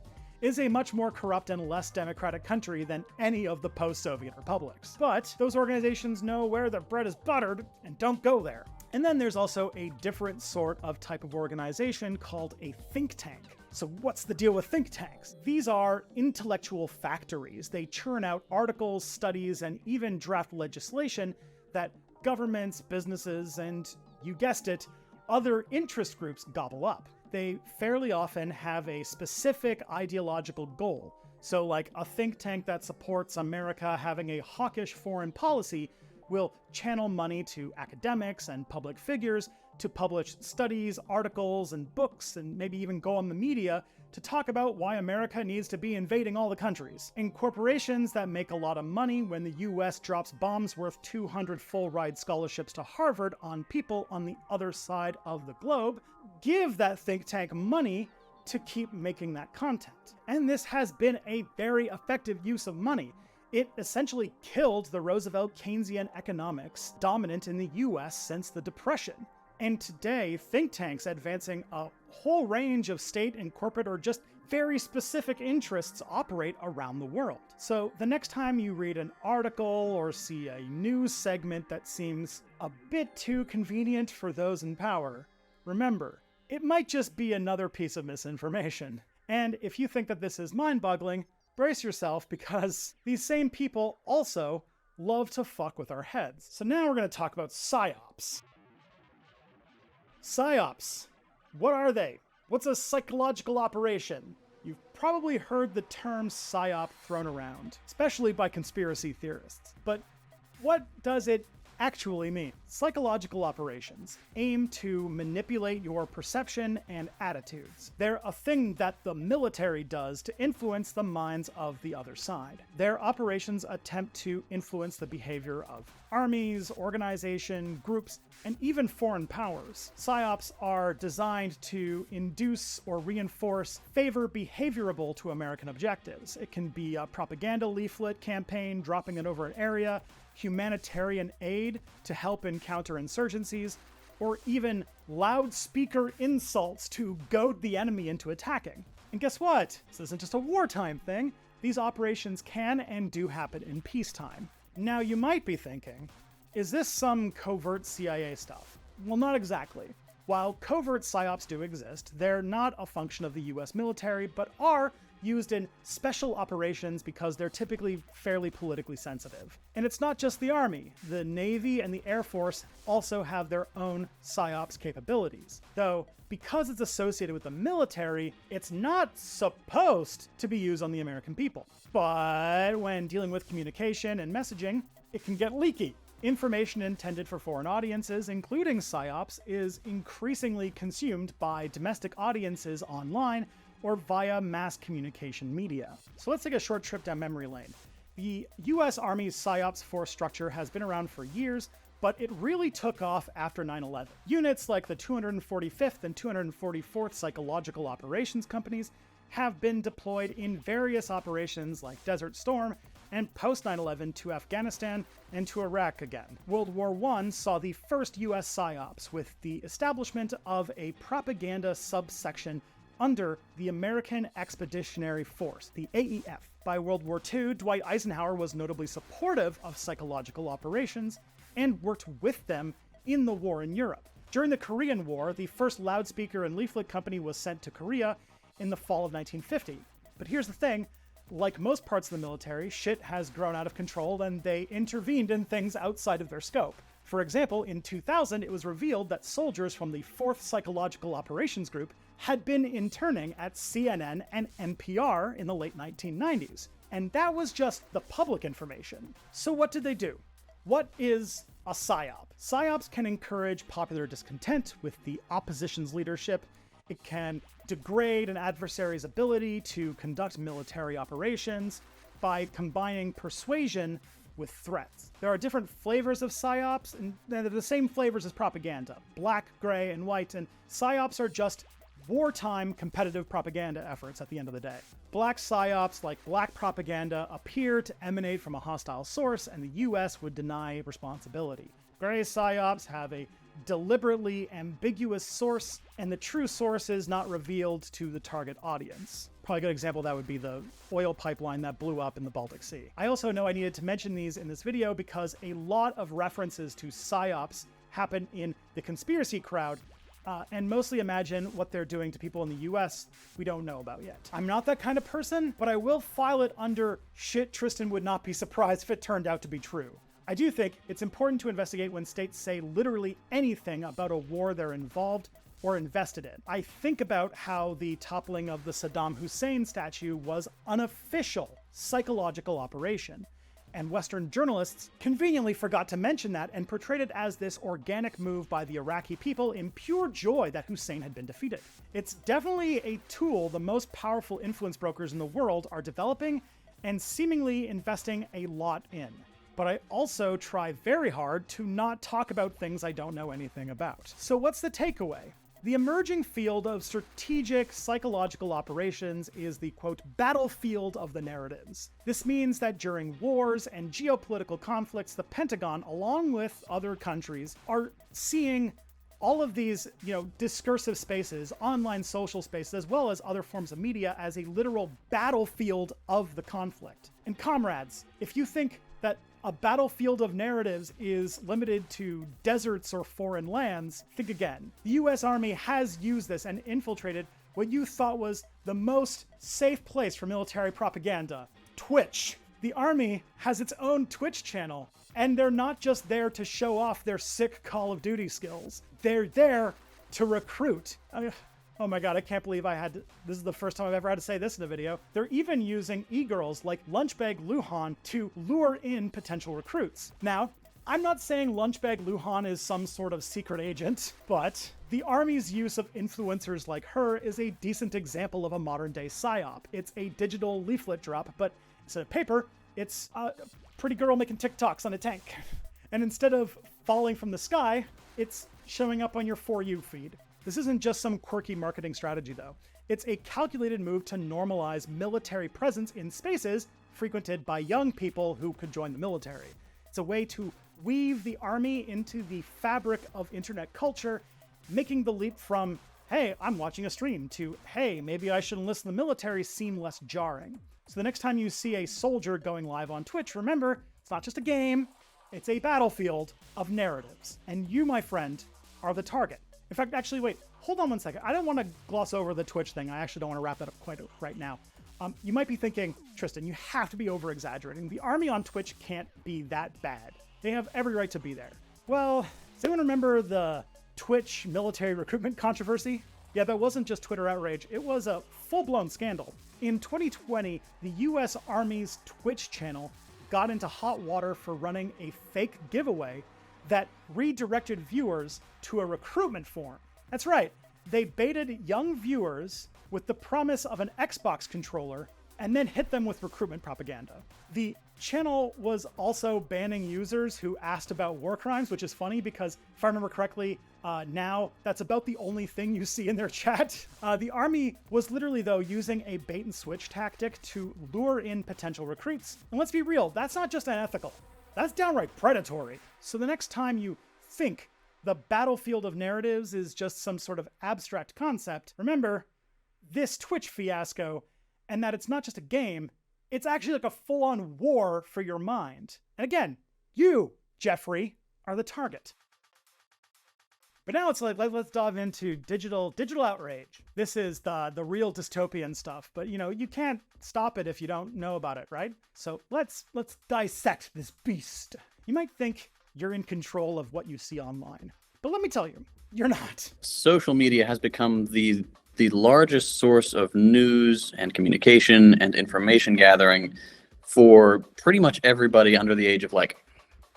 is a much more corrupt and less democratic country than any of the post-Soviet republics. But those organizations know where the bread is buttered and don't go there. And then there's also a different sort of type of organization called a think tank. So what's the deal with think tanks? These are intellectual factories. They churn out articles, studies, and even draft legislation that governments, businesses, and, you guessed it, other interest groups gobble up. They fairly often have a specific ideological goal. So, like, a think tank that supports America having a hawkish foreign policy will channel money to academics and public figures to publish studies, articles, and books, and maybe even go on the media to talk about why America needs to be invading all the countries. And corporations that make a lot of money when the US drops bombs worth 200 full-ride scholarships to Harvard on people on the other side of the globe give that think tank money to keep making that content. And this has been a very effective use of money. It essentially killed the Roosevelt Keynesian economics dominant in the US since the Depression. And today, think tanks advancing a whole range of state and corporate or just very specific interests operate around the world. So the next time you read an article or see a news segment that seems a bit too convenient for those in power, remember, it might just be another piece of misinformation. And if you think that this is mind-boggling, brace yourself, because these same people also love to fuck with our heads. So now we're going to talk about psyops. Psyops. What are they? What's a psychological operation? You've probably heard the term psyop thrown around, especially by conspiracy theorists. But what does it actually mean? Psychological operations aim to manipulate your perception and attitudes. They're a thing that the military does to influence the minds of the other side. Their operations attempt to influence the behavior of armies, organization, groups, and even foreign powers. Psyops are designed to induce or reinforce favor behaviorable to American objectives. It can be a propaganda leaflet campaign dropping it over an area, humanitarian aid to help in counterinsurgencies, or even loudspeaker insults to goad the enemy into attacking. And guess what? This isn't just a wartime thing. These operations can and do happen in peacetime. Now you might be thinking, is this some covert CIA stuff? Well, not exactly. While covert psyops do exist, they're not a function of the US military, but are used in special operations because they're typically fairly politically sensitive. And it's not just the Army. The Navy and the Air Force also have their own psyops capabilities. Though, because it's associated with the military, it's not supposed to be used on the American people. But when dealing with communication and messaging, it can get leaky. Information intended for foreign audiences, including psyops, is increasingly consumed by domestic audiences online or via mass communication media. So let's take a short trip down memory lane. The US Army's PSYOPs force structure has been around for years, but it really took off after 9/11. Units like the 245th and 244th Psychological Operations Companies have been deployed in various operations like Desert Storm and post 9/11 to Afghanistan and to Iraq again. World War I saw the first US PSYOPs with the establishment of a propaganda subsection under the American Expeditionary Force, the AEF. By World War II, Dwight Eisenhower was notably supportive of psychological operations and worked with them in the war in Europe. During the Korean War, the first loudspeaker and leaflet company was sent to Korea in the fall of 1950. But here's the thing, like most parts of the military, shit has grown out of control and they intervened in things outside of their scope. For example, in 2000, it was revealed that soldiers from the 4th Psychological Operations Group had been interning at CNN and NPR in the late 1990s. And that was just the public information. So what did they do? What is a PSYOP? PSYOPs can encourage popular discontent with the opposition's leadership. It can degrade an adversary's ability to conduct military operations by combining persuasion with threats. There are different flavors of PSYOPs, and they're the same flavors as propaganda. Black, gray, and white, and PSYOPs are just wartime competitive propaganda efforts at the end of the day. Black PSYOPs, like black propaganda, appear to emanate from a hostile source, and the US would deny responsibility. Gray PSYOPs have a deliberately ambiguous source, and the true source is not revealed to the target audience. Probably a good example of that would be the oil pipeline that blew up in the Baltic Sea. I also know I needed to mention these in this video because a lot of references to PSYOPs happen in the conspiracy crowd, and mostly imagine what they're doing to people in the US we don't know about yet. I'm not that kind of person, but I will file it under shit Tristan would not be surprised if it turned out to be true. I do think it's important to investigate when states say literally anything about a war they're involved or invested in. I think about how the toppling of the Saddam Hussein statue was an official psychological operation, and Western journalists conveniently forgot to mention that and portrayed it as this organic move by the Iraqi people in pure joy that Hussein had been defeated. It's definitely a tool the most powerful influence brokers in the world are developing and seemingly investing a lot in. But I also try very hard to not talk about things I don't know anything about. So what's the takeaway? The emerging field of strategic psychological operations is the, quote, battlefield of the narratives. This means that during wars and geopolitical conflicts, the Pentagon, along with other countries, are seeing all of these, discursive spaces, online social spaces, as well as other forms of media as a literal battlefield of the conflict. And comrades, if you think that a battlefield of narratives is limited to deserts or foreign lands, think again. The US Army has used this and infiltrated what you thought was the most safe place for military propaganda, Twitch. The Army has its own Twitch channel, and they're not just there to show off their sick Call of Duty skills. They're there to recruit. Oh my god, I can't believe this is the first time I've ever had to say this in a video. They're even using e-girls like Lunchbag Luhan to lure in potential recruits. Now, I'm not saying Lunchbag Luhan is some sort of secret agent, but the Army's use of influencers like her is a decent example of a modern-day PSYOP. It's a digital leaflet drop, but instead of paper, it's a pretty girl making TikToks on a tank. And instead of falling from the sky, it's showing up on your For You feed. This isn't just some quirky marketing strategy, though. It's a calculated move to normalize military presence in spaces frequented by young people who could join the military. It's a way to weave the Army into the fabric of internet culture, making the leap from, hey, I'm watching a stream, to, hey, maybe I should enlist in the military seem less jarring. So the next time you see a soldier going live on Twitch, remember, it's not just a game, it's a battlefield of narratives. And you, my friend, are the target. In fact, actually, wait, hold on one second. I don't want to gloss over the Twitch thing. I actually don't want to wrap that up quite right now. You might be thinking, Tristan, you have to be over-exaggerating. The Army on Twitch can't be that bad. They have every right to be there. Well, does anyone remember the Twitch military recruitment controversy? Yeah, that wasn't just Twitter outrage. It was a full-blown scandal. In 2020, the US Army's Twitch channel got into hot water for running a fake giveaway that redirected viewers to a recruitment form. That's right, they baited young viewers with the promise of an Xbox controller and then hit them with recruitment propaganda. The channel was also banning users who asked about war crimes, which is funny because if I remember correctly, now that's about the only thing you see in their chat. The army was literally, though, using a bait and switch tactic to lure in potential recruits. And let's be real, that's not just unethical. That's downright predatory. So the next time you think the battlefield of narratives is just some sort of abstract concept, remember this Twitch fiasco and that it's not just a game, it's actually like a full-on war for your mind. And again, you, Jeffrey, are the target. But now it's like, let's dive into digital outrage. This is the real dystopian stuff, but you can't stop it if you don't know about it, right? So let's dissect this beast. You might think you're in control of what you see online, but let me tell you, you're not. Social media has become the largest source of news and communication and information gathering for pretty much everybody under the age of like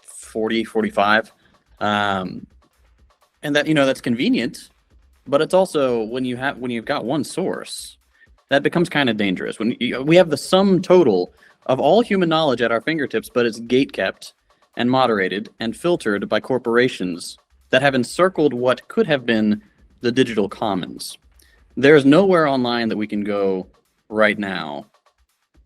40, 45. And that, that's convenient, but it's also when you've got one source, that becomes kind of dangerous. When we have the sum total of all human knowledge at our fingertips, but it's gatekept and moderated and filtered by corporations that have encircled what could have been the digital commons. There's nowhere online that we can go right now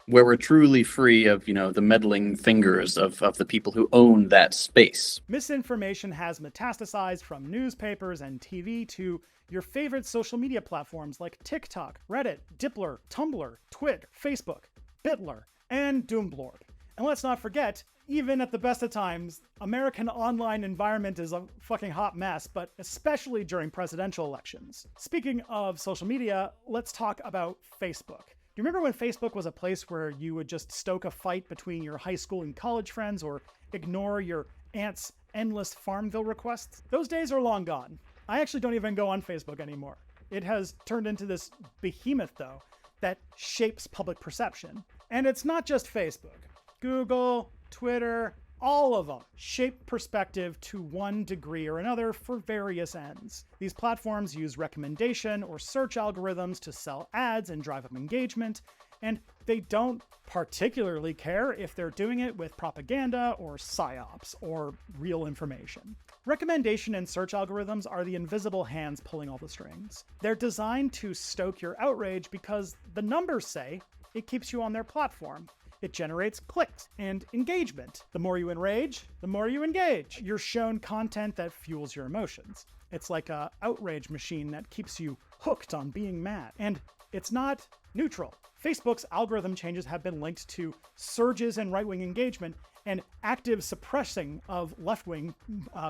where we're truly free of, the meddling fingers of the people who own that space. Misinformation has metastasized from newspapers and TV to your favorite social media platforms like TikTok, Reddit, Dippler, Tumblr, Twig, Facebook, Bitler, and Doomlord. And let's not forget, even at the best of times, American online environment is a fucking hot mess, but especially during presidential elections. Speaking of social media, let's talk about Facebook. Do you remember when Facebook was a place where you would just stoke a fight between your high school and college friends or ignore your aunt's endless Farmville requests? Those days are long gone. I actually don't even go on Facebook anymore. It has turned into this behemoth, though, that shapes public perception. And it's not just Facebook. Google, Twitter, all of them shape perspective to one degree or another for various ends. These platforms use recommendation or search algorithms to sell ads and drive up engagement, and they don't particularly care if they're doing it with propaganda or psyops or real information. Recommendation and search algorithms are the invisible hands pulling all the strings. They're designed to stoke your outrage because the numbers say it keeps you on their platform. It generates clicks and engagement. The more you enrage, the more you engage. You're shown content that fuels your emotions. It's like a outrage machine that keeps you hooked on being mad. And it's not neutral. Facebook's algorithm changes have been linked to surges in right-wing engagement and active suppressing of left-wing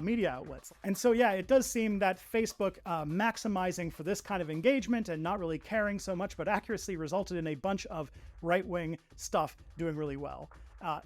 media outlets. And so, yeah, it does seem that Facebook maximizing for this kind of engagement and not really caring so much about accuracy resulted in a bunch of right-wing stuff doing really well.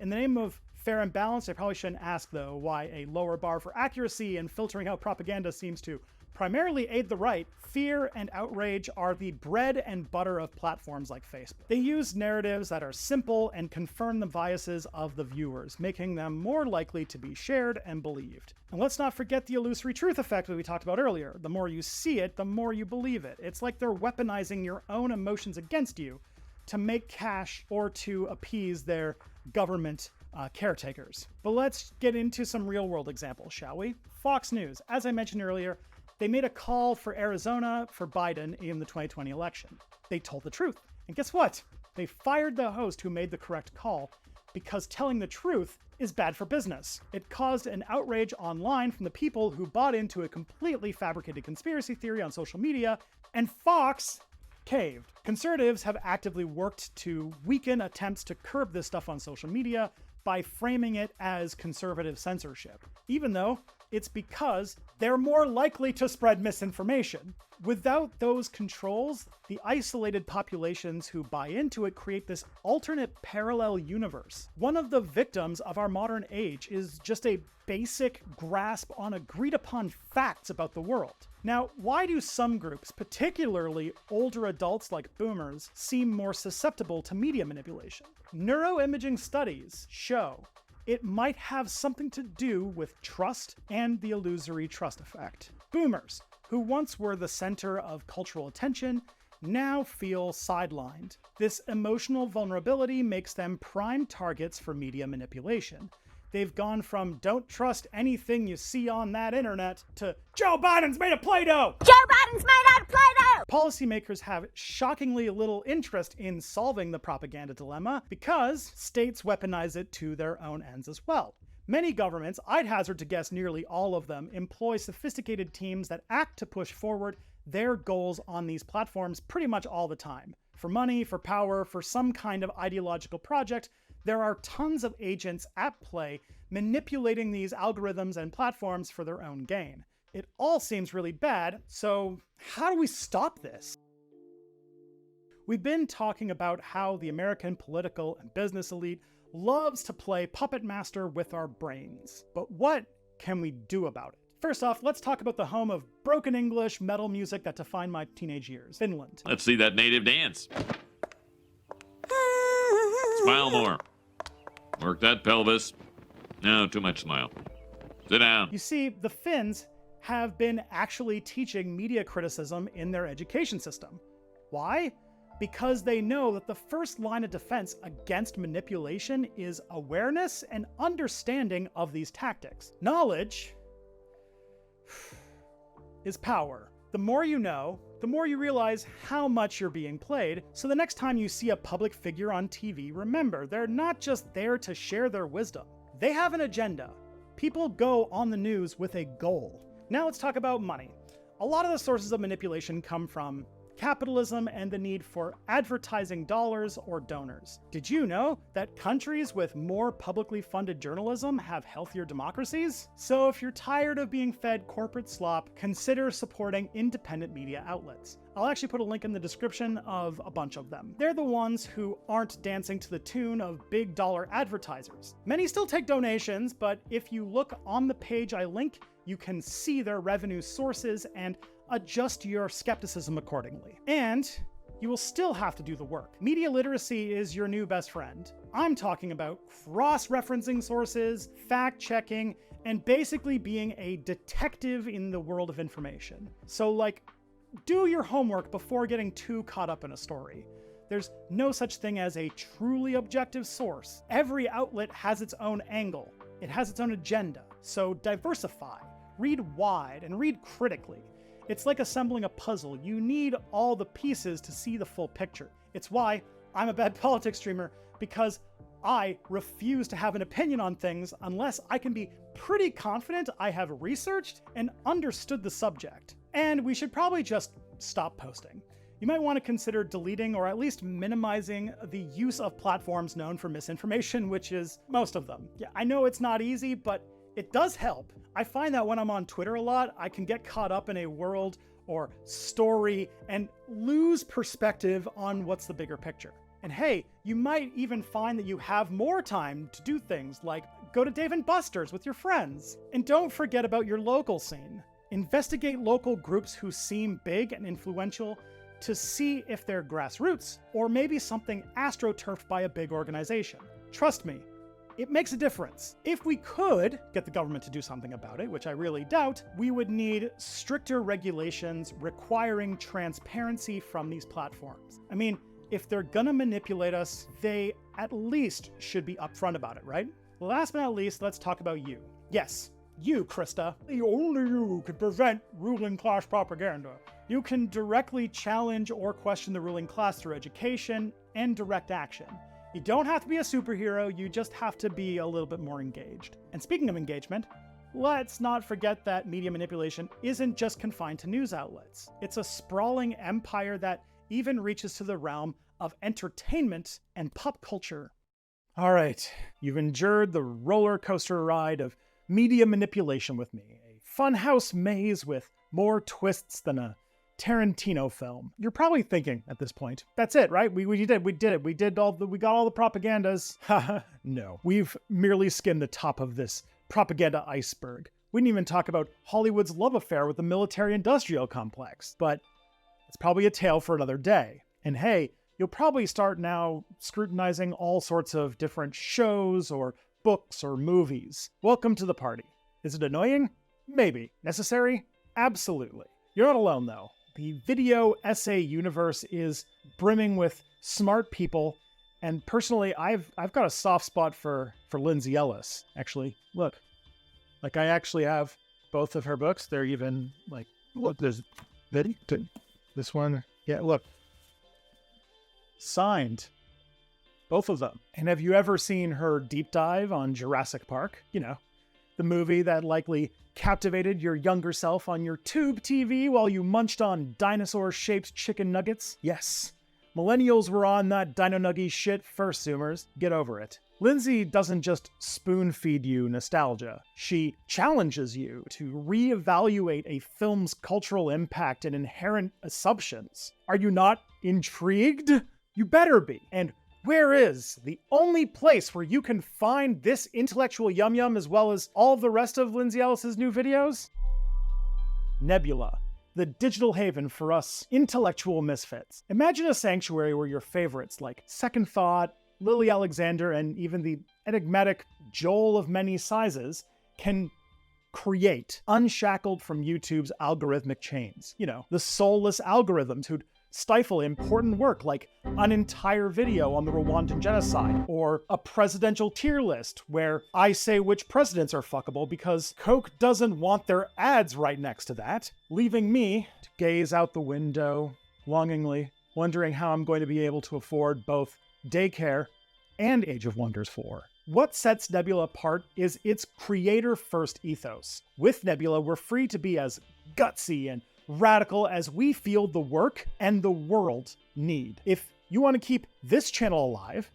In the name of fair and balanced, I probably shouldn't ask, though, why a lower bar for accuracy and filtering out propaganda seems to primarily aid the right. Fear and outrage are the bread and butter of platforms like Facebook. They use narratives that are simple and confirm the biases of the viewers, making them more likely to be shared and believed. And let's not forget the illusory truth effect that we talked about earlier. The more you see it, the more you believe it. It's like they're weaponizing your own emotions against you to make cash or to appease their government caretakers. But let's get into some real-world examples, shall we? Fox News, as I mentioned earlier, they made a call for Arizona for Biden in the 2020 election. They told the truth. And guess what? They fired the host who made the correct call because telling the truth is bad for business. It caused an outrage online from the people who bought into a completely fabricated conspiracy theory on social media, and Fox caved. Conservatives have actively worked to weaken attempts to curb this stuff on social media by framing it as conservative censorship, even though it's because they're more likely to spread misinformation. Without those controls, the isolated populations who buy into it create this alternate parallel universe. One of the victims of our modern age is just a basic grasp on agreed upon facts about the world. Now, why do some groups, particularly older adults like boomers, seem more susceptible to media manipulation? Neuroimaging studies show it might have something to do with trust and the illusory trust effect. Boomers, who once were the center of cultural attention, now feel sidelined. This emotional vulnerability makes them prime targets for media manipulation. They've gone from don't trust anything you see on that internet to Joe Biden's made of Play-Doh! Joe Biden's made out of Play-Doh! Policymakers have shockingly little interest in solving the propaganda dilemma because states weaponize it to their own ends as well. Many governments, I'd hazard to guess nearly all of them, employ sophisticated teams that act to push forward their goals on these platforms pretty much all the time. For money, for power, for some kind of ideological project, there are tons of agents at play manipulating these algorithms and platforms for their own gain. It all seems really bad, so how do we stop this? We've been talking about how the American political and business elite loves to play puppet master with our brains. But what can we do about it? First off, let's talk about the home of broken English metal music that defined my teenage years, Finland. Let's see that native dance. Smile more. Work that pelvis. No, too much smile. Sit down. You see, the Finns have been actually teaching media criticism in their education system. Why? Because they know that the first line of defense against manipulation is awareness and understanding of these tactics. Knowledge is power. The more you know, the more you realize how much you're being played, so the next time you see a public figure on TV, remember, they're not just there to share their wisdom. They have an agenda. People go on the news with a goal. Now let's talk about money. A lot of the sources of manipulation come from capitalism and the need for advertising dollars or donors. Did you know that countries with more publicly funded journalism have healthier democracies? So if you're tired of being fed corporate slop, consider supporting independent media outlets. I'll actually put a link in the description of a bunch of them. They're the ones who aren't dancing to the tune of big dollar advertisers. Many still take donations, but if you look on the page I link, you can see their revenue sources and adjust your skepticism accordingly. And you will still have to do the work. Media literacy is your new best friend. I'm talking about cross-referencing sources, fact-checking, and basically being a detective in the world of information. So like, do your homework before getting too caught up in a story. There's no such thing as a truly objective source. Every outlet has its own angle. It has its own agenda. So diversify, read wide, and read critically. It's like assembling a puzzle. You need all the pieces to see the full picture. It's why I'm a bad politics streamer, because I refuse to have an opinion on things unless I can be pretty confident I have researched and understood the subject. And we should probably just stop posting. You might want to consider deleting or at least minimizing the use of platforms known for misinformation, which is most of them. Yeah, I know it's not easy, but it does help. I find that when I'm on Twitter a lot, I can get caught up in a world or story and lose perspective on what's the bigger picture. And hey, you might even find that you have more time to do things like go to Dave & Buster's with your friends. And don't forget about your local scene. Investigate local groups who seem big and influential to see if they're grassroots or maybe something astroturfed by a big organization. Trust me, it makes a difference. If we could get the government to do something about it, which I really doubt, we would need stricter regulations requiring transparency from these platforms. I mean, if they're gonna manipulate us, they at least should be upfront about it, right? Last but not least, let's talk about you. Yes, you, Krista. Only you can prevent ruling class propaganda. You can directly challenge or question the ruling class through education and direct action. You don't have to be a superhero, you just have to be a little bit more engaged. And speaking of engagement, let's not forget that media manipulation isn't just confined to news outlets. It's a sprawling empire that even reaches to the realm of entertainment and pop culture. All right, you've endured the roller coaster ride of media manipulation with me. A funhouse maze with more twists than a Tarantino film. You're probably thinking at this point, that's it, right? We did it. We got all the propagandas. No, we've merely skimmed the top of this propaganda iceberg. We didn't even talk about Hollywood's love affair with the military-industrial complex, but it's probably a tale for another day. And hey, you'll probably start now scrutinizing all sorts of different shows or books or movies. Welcome to the party. Is it annoying? Maybe. Necessary? Absolutely. You're not alone though. The video essay universe is brimming with smart people, and personally, I've got a soft spot for Lindsay Ellis. Actually, look, like I actually have both of her books. They're even like, look, there's this one. Yeah, look, signed, both of them. And have you ever seen her deep dive on Jurassic Park? You know, the movie that likely captivated your younger self on your tube TV while you munched on dinosaur-shaped chicken nuggets? Yes. Millennials were on that dino nuggy shit first, Zoomers. Get over it. Lindsay doesn't just spoon-feed you nostalgia. She challenges you to reevaluate a film's cultural impact and inherent assumptions. Are you not intrigued? You better be. And where is the only place where you can find this intellectual yum-yum as well as all of the rest of Lindsay Ellis's new videos? Nebula, the digital haven for us intellectual misfits. Imagine a sanctuary where your favorites like Second Thought, Lily Alexander, and even the enigmatic Joel of many sizes can create unshackled from YouTube's algorithmic chains. You know, the soulless algorithms who'd stifle important work like an entire video on the Rwandan genocide, or a presidential tier list where I say which presidents are fuckable because Coke doesn't want their ads right next to that, leaving me to gaze out the window longingly, wondering how I'm going to be able to afford both daycare and Age of Wonders 4. What sets Nebula apart is its creator-first ethos. With Nebula, we're free to be as gutsy and radical as we feel the work and the world need. If you want to keep this channel alive,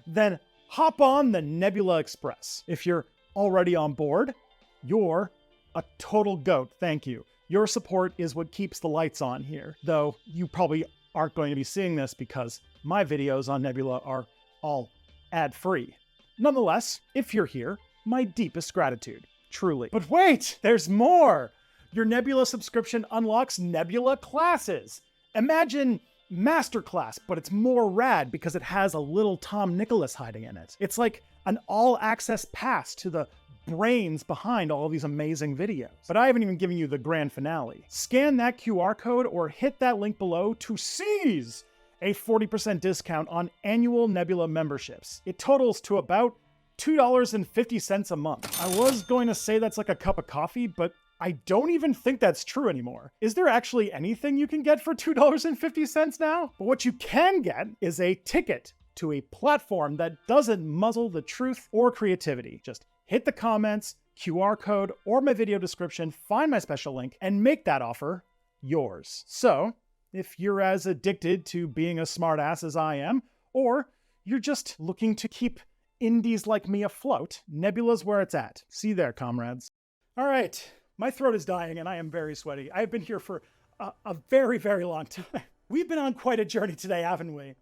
then hop on the Nebula Express. If you're already on board, you're a total goat. Thank you. Your support is what keeps the lights on here, though you probably aren't going to be seeing this because my videos on Nebula are all ad-free. Nonetheless, if you're here, my deepest gratitude, truly. But wait, there's more! Your Nebula subscription unlocks Nebula classes. Imagine Masterclass, but it's more rad because it has a little Tom Nicholas hiding in it. It's like an all-access pass to the brains behind all of these amazing videos. But I haven't even given you the grand finale. Scan that QR code or hit that link below to seize a 40% discount on annual Nebula memberships. It totals to about $2.50 a month. I was going to say that's like a cup of coffee, but I don't even think that's true anymore. Is there actually anything you can get for $2.50 now? But what you can get is a ticket to a platform that doesn't muzzle the truth or creativity. Just hit the comments, QR code, or my video description, find my special link, and make that offer yours. So, if you're as addicted to being a smartass as I am, or you're just looking to keep indies like me afloat, Nebula's where it's at. See you there, comrades. All right. My throat is dying and I am very sweaty. I've been here for a very, very long time. We've been on quite a journey today, haven't we?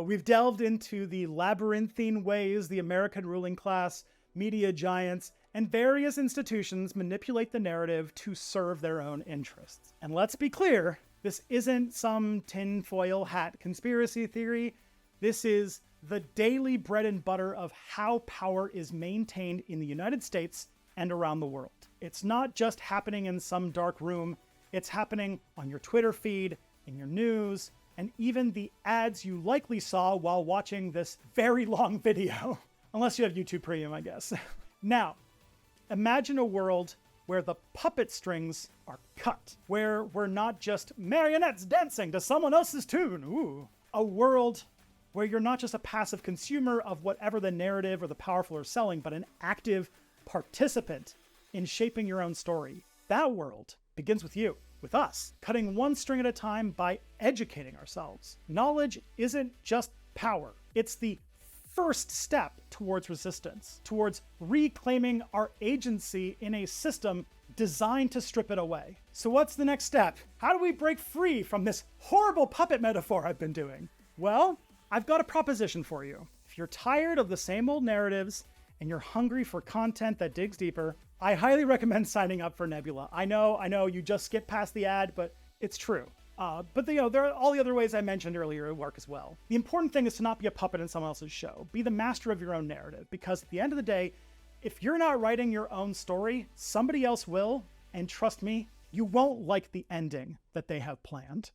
We've delved into the labyrinthine ways the American ruling class, media giants, and various institutions manipulate the narrative to serve their own interests. And let's be clear, this isn't some tinfoil hat conspiracy theory. This is the daily bread and butter of how power is maintained in the United States and around the world. It's not just happening in some dark room, it's happening on your Twitter feed, in your news, and even the ads you likely saw while watching this very long video. Unless you have YouTube Premium, I guess. Now, imagine a world where the puppet strings are cut, where we're not just marionettes dancing to someone else's tune. Ooh. A world where you're not just a passive consumer of whatever the narrative or the powerful are selling, but an active participant in shaping your own story. That world begins with you, with us, cutting one string at a time by educating ourselves. Knowledge isn't just power. It's the first step towards resistance, towards reclaiming our agency in a system designed to strip it away. So what's the next step? How do we break free from this horrible puppet metaphor I've been doing? Well, I've got a proposition for you. If you're tired of the same old narratives and you're hungry for content that digs deeper, I highly recommend signing up for Nebula. I know, you just skip past the ad, but it's true. But there are all the other ways I mentioned earlier work as well. The important thing is to not be a puppet in someone else's show. Be the master of your own narrative, because at the end of the day, if you're not writing your own story, somebody else will, and trust me, You won't like the ending that they have planned.